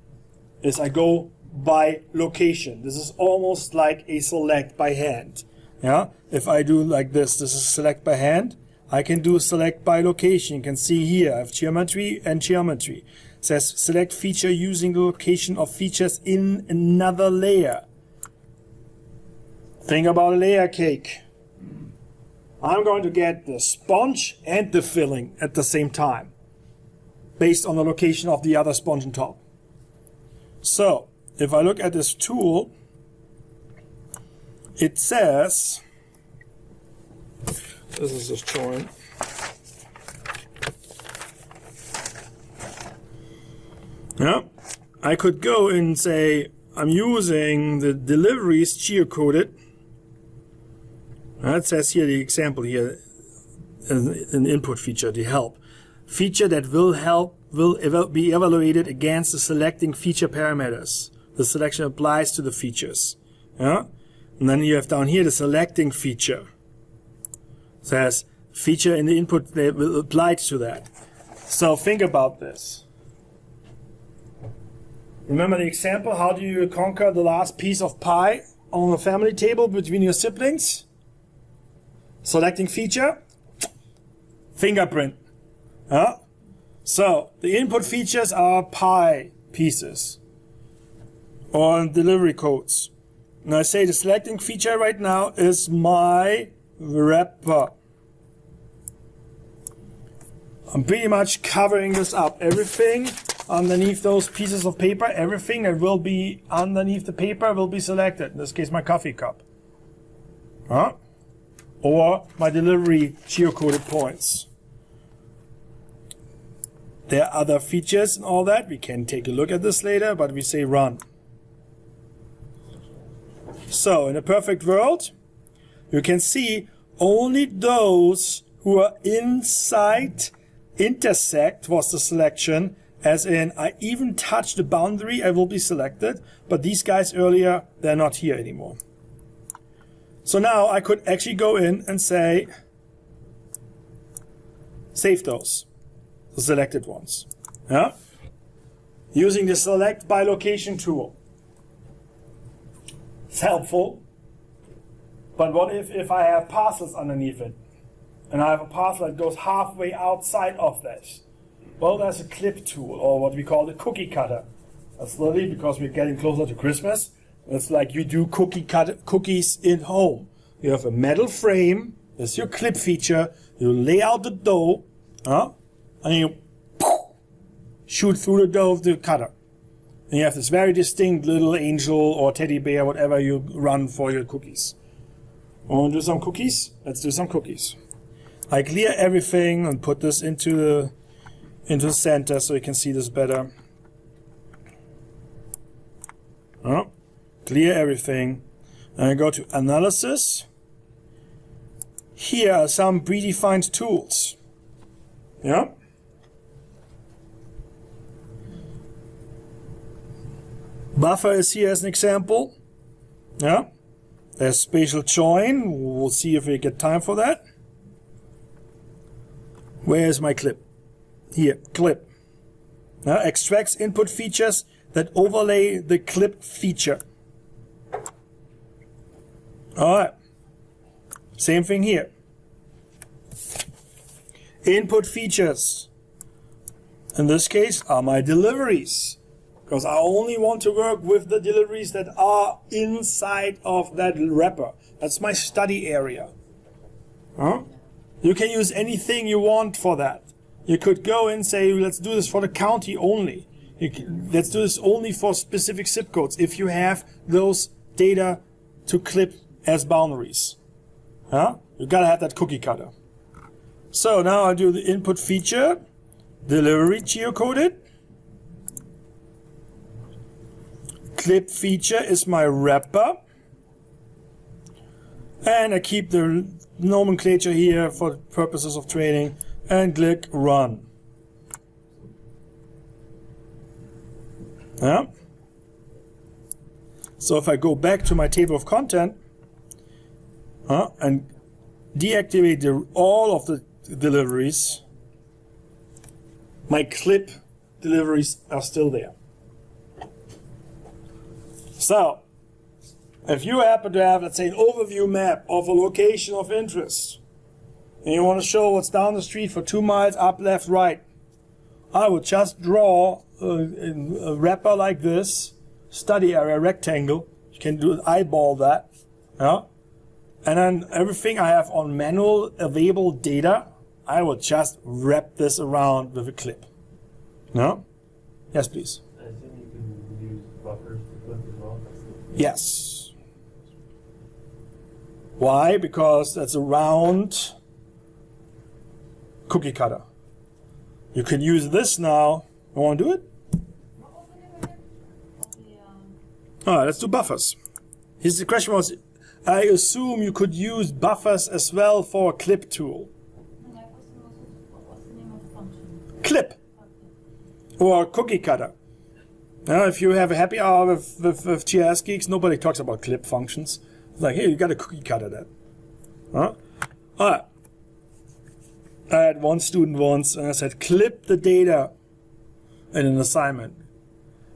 is I go by location. This is almost like a select by hand. Yeah? If I do like this is select by hand. I can do select by location. You can see here I have geometry and geometry. It says select feature using the location of features in another layer. Think about a layer cake. I'm going to get the sponge and the filling at the same time, based on the location of the other sponge on top. So, if I look at this tool, it says, this is a join. Yeah, I could go and say, I'm using the Deliveries geocoded. It says here the example here, an input feature, the help. Feature that will be evaluated against the selecting feature parameters. The selection applies to the features. Yeah? And then you have down here the selecting feature. It says feature in the input that will apply to that. So think about this. Remember the example, how do you conquer the last piece of pie on the family table between your siblings? Selecting feature, fingerprint. So the input features are pie pieces or delivery codes. And I say the selecting feature right now is my wrapper. I'm pretty much covering this up. Everything underneath those pieces of paper, everything that will be underneath the paper will be selected. In this case, my coffee cup. Or my delivery geocoded points. There are other features and all that. We can take a look at this later, but we say run. So, in a perfect world, you can see only those who are inside intersect was the selection, as in I even touch the boundary, I will be selected, but these guys earlier, they're not here anymore. So now I could actually go in and say, save those, the selected ones. Yeah? Using the select by location tool. It's helpful. But what if I have parcels underneath it? And I have a parcel that goes halfway outside of that? Well, there's a clip tool, or what we call the cookie cutter. That's literally because we're getting closer to Christmas. It's like you do cookies in home. You have a metal frame. That's your clip feature. You lay out the dough, and you shoot through the dough of the cutter. And you have this very distinct little angel or teddy bear, whatever you run for your cookies. Want to do some cookies? Let's do some cookies. I clear everything and put this into into the center so you can see this better. Clear everything. And I go to analysis. Here are some predefined tools. Yeah. Buffer is here as an example. Yeah. There's Spatial Join. We'll see if we get time for that. Where's my clip? Here, clip. Now, extracts input features that overlay the clip feature. Alright. Same thing here. Input features, in this case, are my deliveries. Because I only want to work with the deliveries that are inside of that wrapper. That's my study area. You can use anything you want for that. You could go and say, let's do this for the county only. Let's do this only for specific zip codes if you have those data to clip as boundaries. You gotta have that cookie cutter. So now I do the input feature, delivery geocoded. Clip feature is my wrapper. And I keep the nomenclature here for purposes of training and click run. Yeah. So if I go back to my table of content and deactivate all of the deliveries, my clip deliveries are still there. So, if you happen to have, let's say, an overview map of a location of interest, and you want to show what's down the street for 2 miles, up, left, right, I would just draw a wrapper like this, study area rectangle. You can do eyeball that, yeah. And then everything I have on manual available data, I would just wrap this around with a clip. No? Yes, please. I assume you can use buffers to clip as well. Yes. Why? Because that's a round cookie cutter. You can use this now. You want to do it? All right, let's do buffers. The question was, I assume you could use buffers as well for a clip tool. What's the name of the function? Clip. Or cookie cutter. Now, if you have a happy hour with GIS geeks, nobody talks about clip functions. It's like, hey, you got a cookie cutter that. All right. I had one student once, and I said, clip the data in an assignment.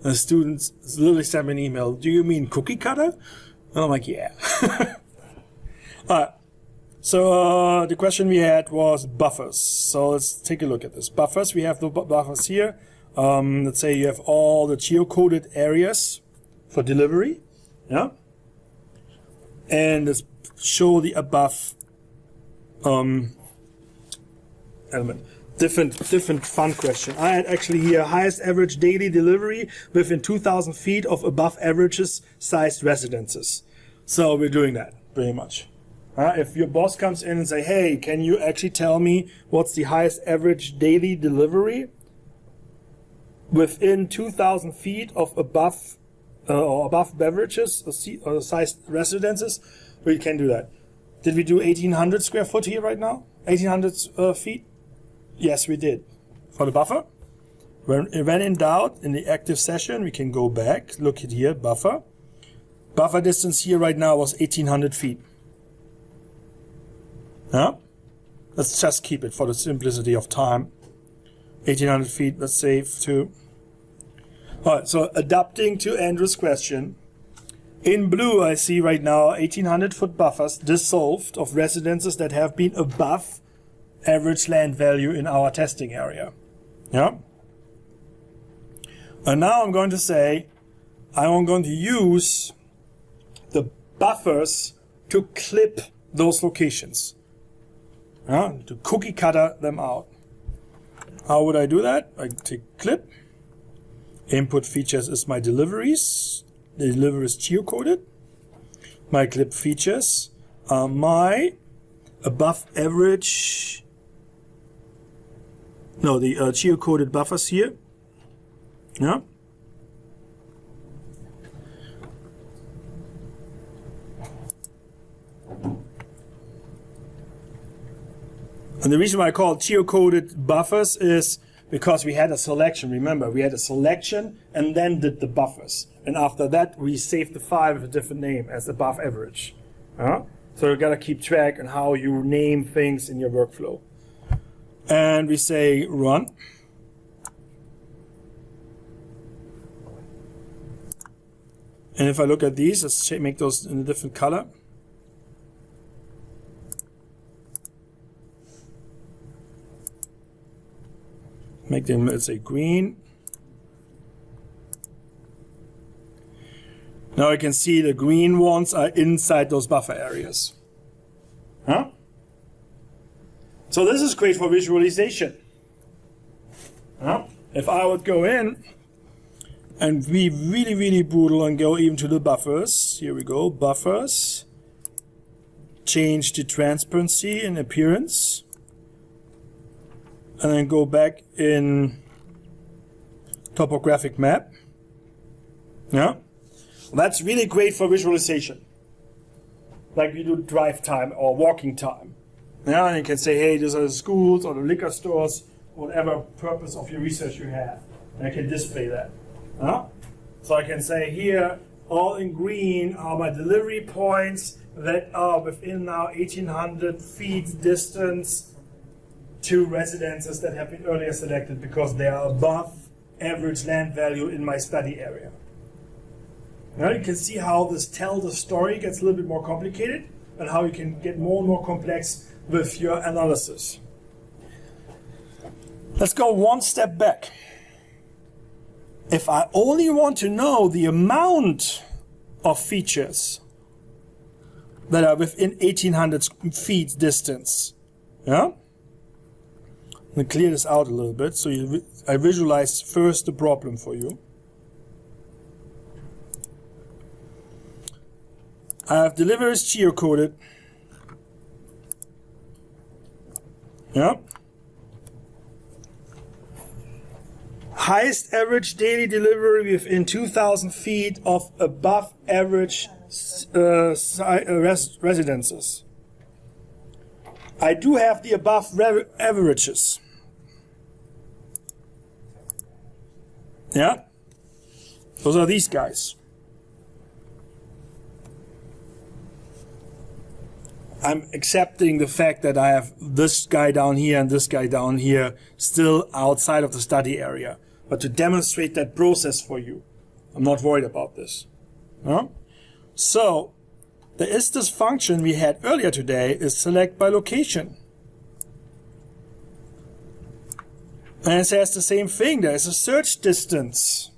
And the student literally sent me an email, do you mean cookie cutter? And I'm like, yeah. All right. So the question we had was buffers. So let's take a look at this. Buffers, we have the buffers here. Let's say you have all the geocoded areas for delivery. Yeah. And let's show the above element. Different fun question. I had actually here highest average daily delivery within 2,000 feet of above averages sized residences. So we're doing that pretty much. If your boss comes in and say, hey, can you actually tell me what's the highest average daily delivery within 2,000 feet of above or above beverages or sized residences, we can do that. Did we do 1,800 square foot here right now? 1,800 feet? Yes, we did. For the buffer. When in doubt, in the active session, we can go back, look at here, buffer. Buffer distance here right now was 1,800 feet. Yeah? Let's just keep it for the simplicity of time. 1,800 feet, let's save to. Alright, so adapting to Andrew's question. In blue, I see right now 1,800 foot buffers dissolved of residences that have been above average land value in our testing area. Yeah? And now I'm going to say, I'm going to use the buffers to clip those locations. Yeah? To cookie cutter them out. How would I do that? I take clip. Input features is my deliveries. The deliveries geocoded. My clip features are my above average no, the geocoded buffers here. Yeah. And the reason why I call it geocoded buffers is because we had a selection. Remember, we had a selection and then did the buffers. And after that, we saved the file with a different name as above average. So you gotta keep track on how you name things in your workflow. And we say run. And if I look at these, let's make those in a different color. Make them, let's say, green. Now I can see the green ones are inside those buffer areas. Huh? So this is great for visualization. Huh? If I would go in and be really, really brutal and go even to the buffers. Here we go, buffers. Change the transparency and appearance. And then go back in topographic map. Yeah, that's really great for visualization. Like you do drive time or walking time. Yeah, and you can say, hey, these are the schools or the liquor stores, whatever purpose of your research you have. And I can display that. So I can say here, all in green are my delivery points that are within now 1,800 feet distance to residences that have been earlier selected because they are above average land value in my study area. Now you can see how this tell the story gets a little bit more complicated and how you can get more and more complex with your analysis. Let's go one step back. If I only want to know the amount of features that are within 1,800 feet distance, yeah? Let me clear this out a little bit so I visualize first the problem for you. I have deliveries geocoded. Yeah. Highest average daily delivery within 2,000 feet of above average residences. I do have the above averages. Yeah? Those are these guys. I'm accepting the fact that I have this guy down here and this guy down here still outside of the study area. But to demonstrate that process for you, I'm not worried about this. Huh? So, there is this function we had earlier today, is select by location. And it says the same thing, there is a search distance.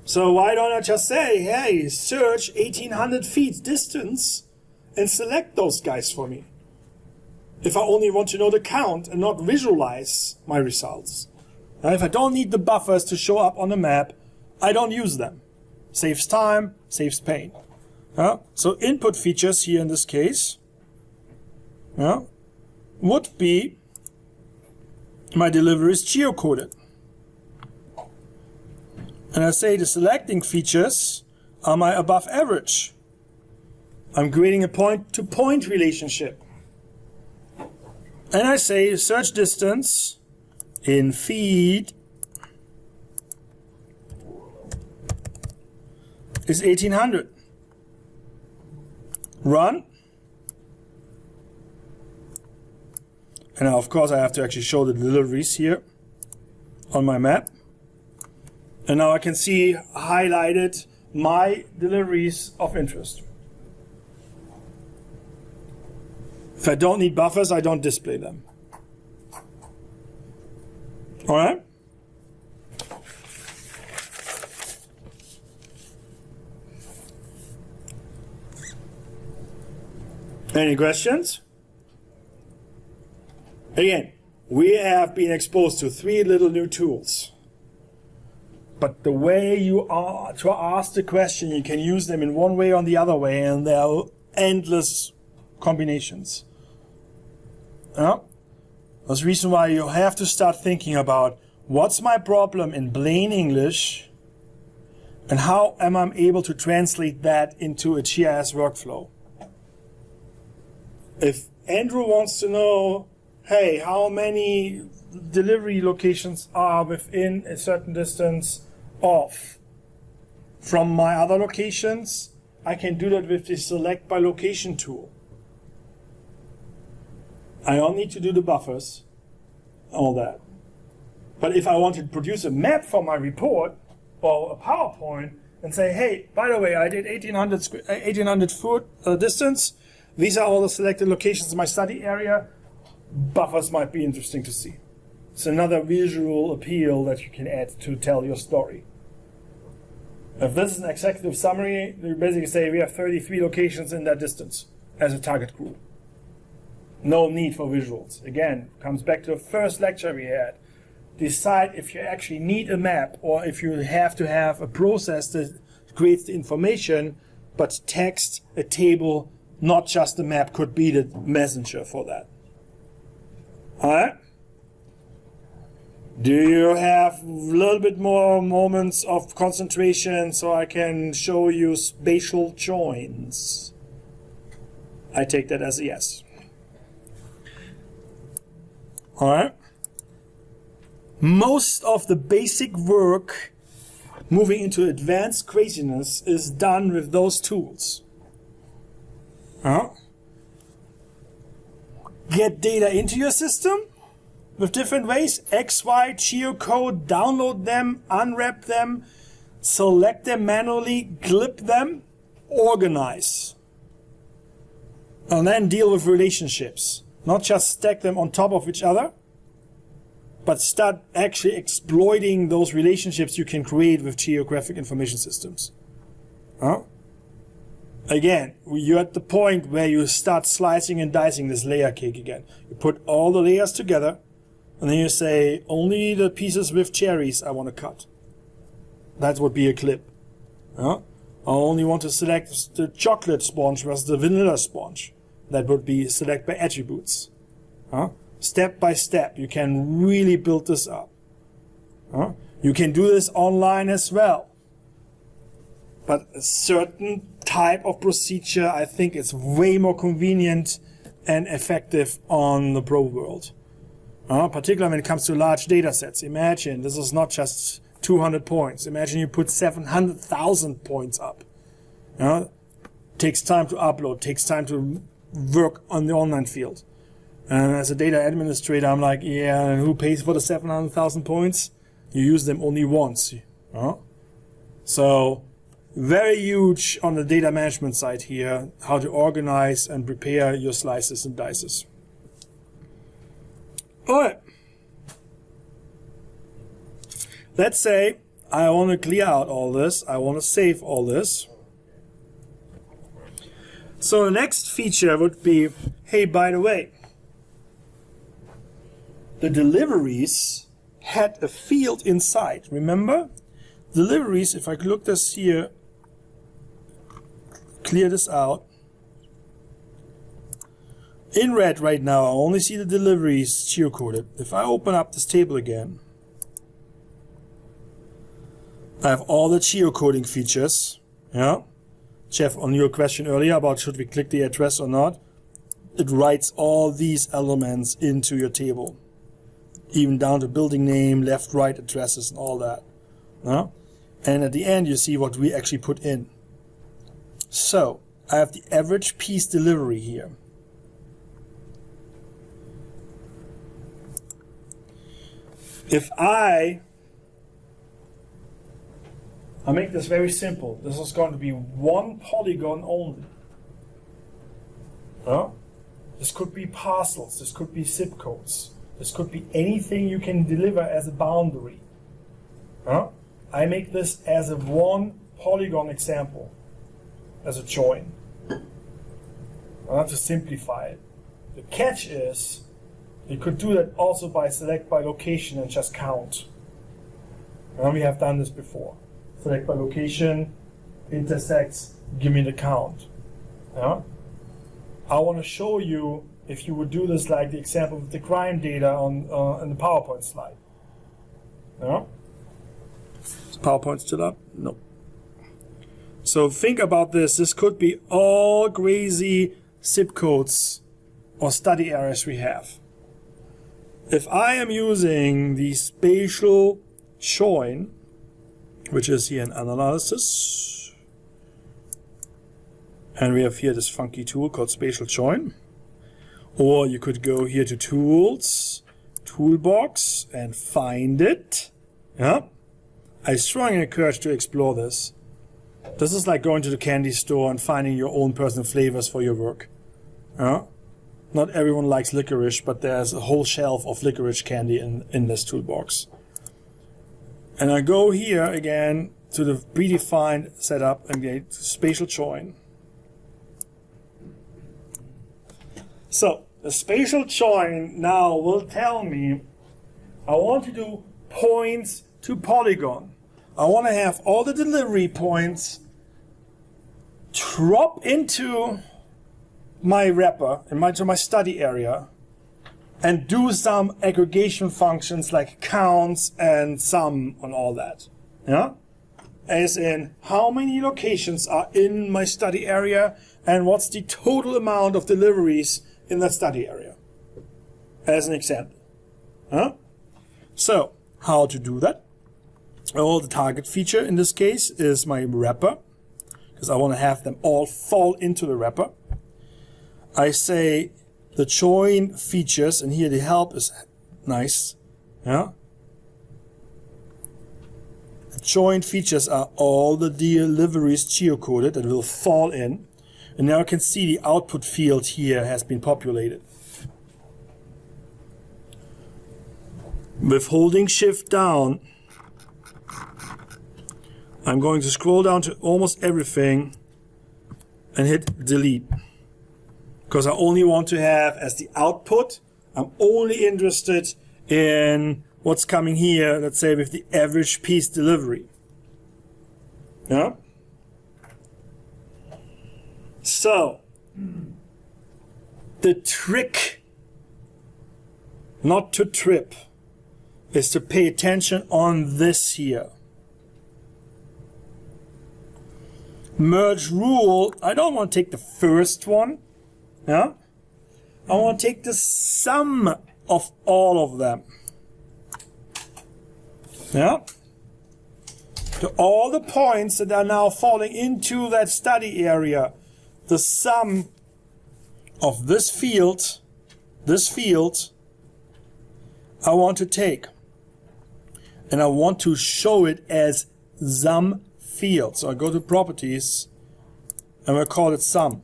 So why don't I just say, hey, search 1,800 feet distance and select those guys for me? If I only want to know the count and not visualize my results. Now, if I don't need the buffers to show up on the map, I don't use them. Saves time, saves pain. So input features here in this case would be my deliveries geocoded. And I say the selecting features are my above average. I'm creating a point-to-point relationship. And I say search distance in feet is 1,800. Run. And now, of course, I have to actually show the deliveries here on my map. And now I can see highlighted my deliveries of interest. If I don't need buffers, I don't display them. All right? Any questions? Again, we have been exposed to 3 little new tools. But the way you are to ask the question, you can use them in one way or the other way, and there are endless combinations. That's the reason why you have to start thinking about what's my problem in plain English and how am I able to translate that into a GIS workflow. If Andrew wants to know, hey, how many delivery locations are within a certain distance off from my other locations, I can do that with the select by location tool. I don't need to do the buffers, all that. But if I want to produce a map for my report or a PowerPoint and say, hey, by the way, I did 1800 foot distance. These are all the selected locations in my study area. Buffers might be interesting to see. It's another visual appeal that you can add to tell your story. If this is an executive summary, you basically say we have 33 locations in that distance as a target group. No need for visuals. Again, comes back to the first lecture we had. Decide if you actually need a map or if you have to have a process that creates the information, but text, a table, not just a map could be the messenger for that. Alright? Do you have a little bit more moments of concentration so I can show you spatial joins? I take that as a yes. Alright? Most of the basic work moving into advanced craziness is done with those tools. Get data into your system with different ways. X, Y, Geocode, download them, unwrap them, select them manually, clip them, organize. And then deal with relationships. Not just stack them on top of each other, but start actually exploiting those relationships you can create with geographic information systems. Again, you're at the point where you start slicing and dicing this layer cake again. You put all the layers together, and then you say, only the pieces with cherries I want to cut. That would be a clip. I only want to select the chocolate sponge versus the vanilla sponge. That would be select by attributes. Step by step, you can really build this up. You can do this online as well. But a certain type of procedure, I think, is way more convenient and effective on the pro world. Particularly when it comes to large data sets. Imagine this is not just 200 points. Imagine you put 700,000 points up. Takes time to upload, takes time to work on the online field. And as a data administrator, I'm like, yeah, who pays for the 700,000 points? You use them only once. So, very huge on the data management side here, how to organize and prepare your slices and dices. Alright. Let's say I want to clear out all this. I want to save all this. So the next feature would be, hey, by the way, the deliveries had a field inside. Remember? Deliveries, if I look this here, clear this out. In red right now, I only see the deliveries geocoded. If I open up this table again, I have all the geocoding features. Jeff, on your question earlier about should we click the address or not, it writes all these elements into your table. Even down to building name, left, right addresses and all that. And at the end you see what we actually put in. So, I have the average piece delivery here. If I make this very simple, this is going to be one polygon only. This could be parcels, this could be zip codes, this could be anything you can deliver as a boundary. I make this as a one polygon example, as a join. I have to simplify it. The catch is, you could do that also by select by location and just count. And we have done this before. Select by location, intersects, give me the count. I want to show you if you would do this like the example with the crime data on in the PowerPoint slide. Yeah? Is PowerPoint still up? No. So think about this. This could be all crazy zip codes or study areas we have. If I am using the Spatial Join, which is here in analysis, and we have here this funky tool called Spatial Join, or you could go here to Tools, Toolbox, and find it. Yeah, I strongly encourage to explore this. This is like going to the candy store and finding your own personal flavors for your work. Yeah. Not everyone likes licorice, but there's a whole shelf of licorice candy in this toolbox. And I go here again to the predefined setup and get Spatial Join. So the Spatial Join now will tell me I want to do points to polygon. I want to have all the delivery points drop into my wrapper, into my study area, and do some aggregation functions like counts and sum and all that. Yeah? As in, how many locations are in my study area and what's the total amount of deliveries in that study area. As an example. Huh? So, how to do that? Well, the target feature in this case is my wrapper, because I want to have them all fall into the wrapper. I say the join features, and here the help is nice. Yeah. The join features are all the deliveries geocoded that will fall in. And now I can see the output field here has been populated. With holding shift down, I'm going to scroll down to almost everything and hit delete. Because I only want to have as the output, I'm only interested in what's coming here, let's say with the average piece delivery. Yeah? So, the trick not to trip is to pay attention on this here. Merge rule, I don't want to take the first one. Yeah? I want to take the sum of all of them. Yeah? To all the points that are now falling into that study area, the sum of this field, I want to take. And I want to show it as sum field. So I go to properties and we'll call it sum.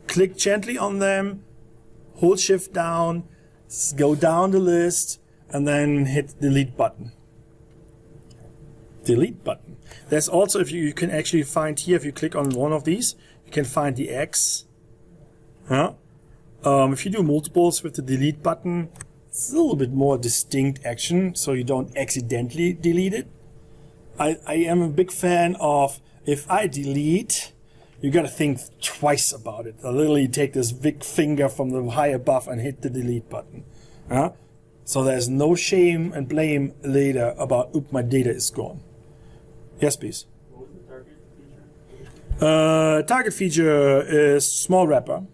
Click gently on them, hold shift down, go down the list, and then hit delete button. Delete button. There's also, if you can actually find here, if you click on one of these, you can find the X. Yeah? If you do multiples with the delete button, it's a little bit more distinct action, so you don't accidentally delete it. I am a big fan of, if I delete, you gotta think twice about it. I literally take this big finger from the high above and hit the delete button. Yeah? So there's no shame and blame later about, oop, my data is gone. Yes, please. What was the target feature? Target feature is small wrapper.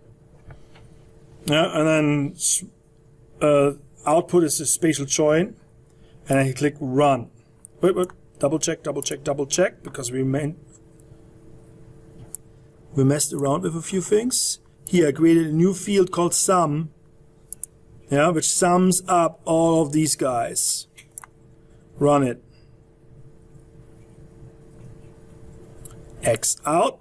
Yeah, and then output is a Spatial Join. And I click run. Wait, double check, because we messed around with a few things. Here I created a new field called sum, yeah, which sums up all of these guys. Run it. X out.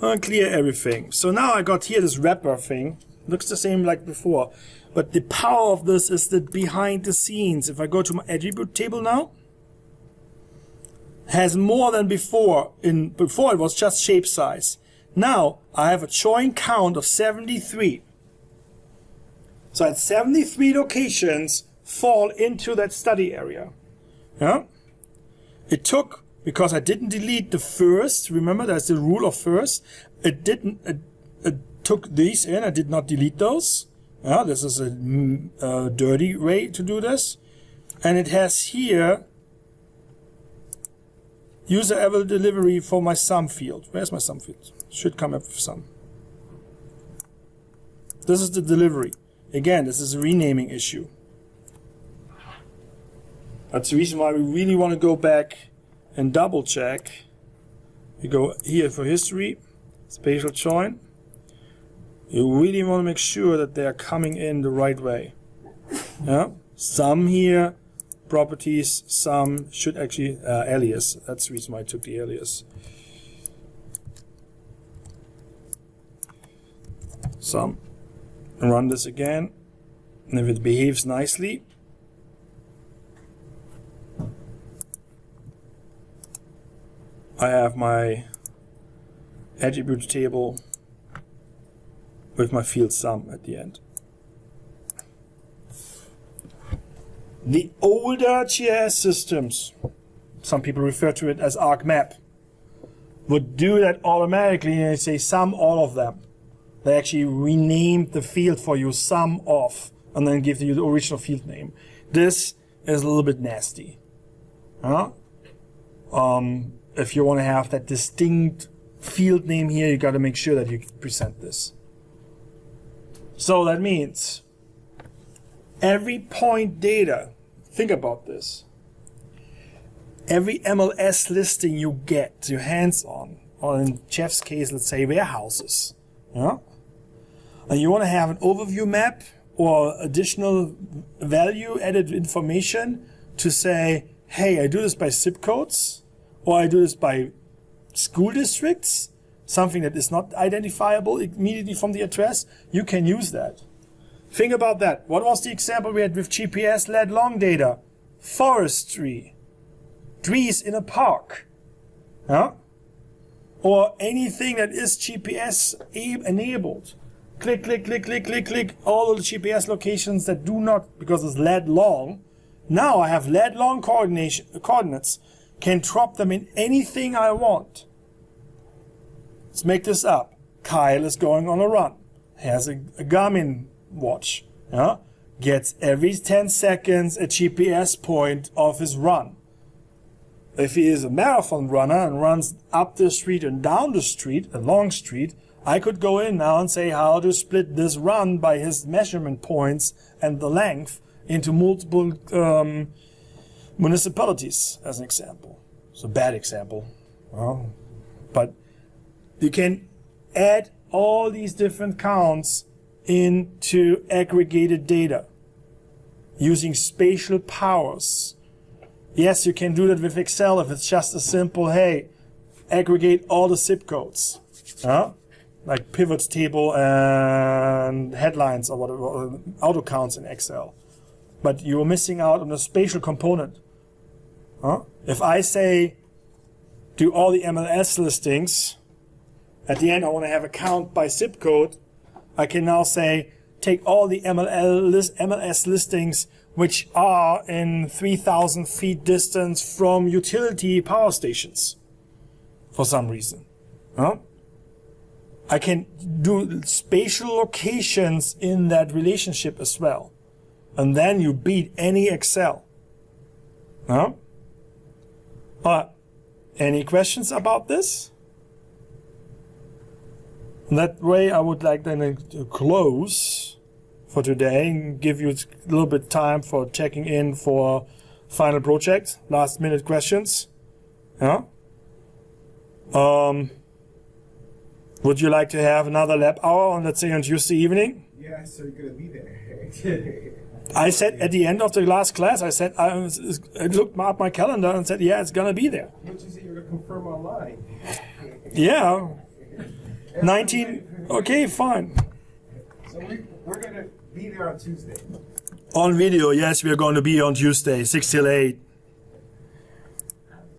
And clear everything. So now I got here this wrapper thing. Looks the same like before. But the power of this is that behind the scenes, if I go to my attribute table now, has more than before. Before it was just shape size. Now I have a join count of 73. So I had 73 locations fall into that study area. Yeah? It took because I didn't delete the first. Remember, that's the rule of first. It didn't. It took these in. I did not delete those. Yeah, this is a dirty way to do this. And it has here user eval delivery for my sum field. Where's my sum field? Should come up with sum. This is the delivery. Again, this is a renaming issue. That's the reason why we really want to go back and double check. You go here for history, Spatial Join. You really want to make sure that they are coming in the right way. Yeah, some here, properties, some should actually alias. That's the reason why I took the alias. Some. Run this again, and if it behaves nicely, I have my attribute table with my field sum at the end. The older GIS systems, some people refer to it as ArcMap, would do that automatically and say sum all of them. They actually renamed the field for you, sum of, and then give you the original field name. This is a little bit nasty. If you want to have that distinct field name here, you got to make sure that you present this. So that means every point data, think about this. Every MLS listing you get your hands on, or in Jeff's case, let's say warehouses. Yeah? And you want to have an overview map or additional value added information to say, hey, I do this by zip codes, or I do this by school districts, something that is not identifiable immediately from the address. You can use that. Think about that. What was the example we had with GPS led long data? Forestry. Trees in a park. Yeah? Or anything that is GPS enabled. Click, click, click, click, click, click. All of the GPS locations that do not, because it's led long. Now I have led long coordinates. Can drop them in anything I want. Let's make this up. Kyle is going on a run. Has a Garmin watch. Yeah? Gets every 10 seconds a GPS point of his run. If he is a marathon runner and runs up the street and down the street, a long street, I could go in now and say how to split this run by his measurement points and the length into multiple municipalities, as an example. It's a bad example. But you can add all these different counts into aggregated data using spatial powers. Yes, you can do that with Excel if it's just a simple, hey, aggregate all the zip codes. Like pivots table and headlines or whatever, auto counts in Excel. But you're missing out on the spatial component. If I say, do all the MLS listings, at the end I want to have a count by zip code, I can now say, take all the MLS listings which are in 3,000 feet distance from utility power stations, for some reason. I can do spatial locations in that relationship as well. And then you beat any Excel. Any questions about this? That way I would like then to close for today and give you a little bit time for checking in for final project, last minute questions. Would you like to have another lab hour on, let's say, on Tuesday evening? Yeah, so you're going to be there. I said at the end of the last class, I looked at my calendar and said, yeah, it's going to be there. But you said you were going to confirm online. Yeah. 19. Okay, fine. So we're going to be there on Tuesday. On video, yes, we're going to be on Tuesday, 6 till 8.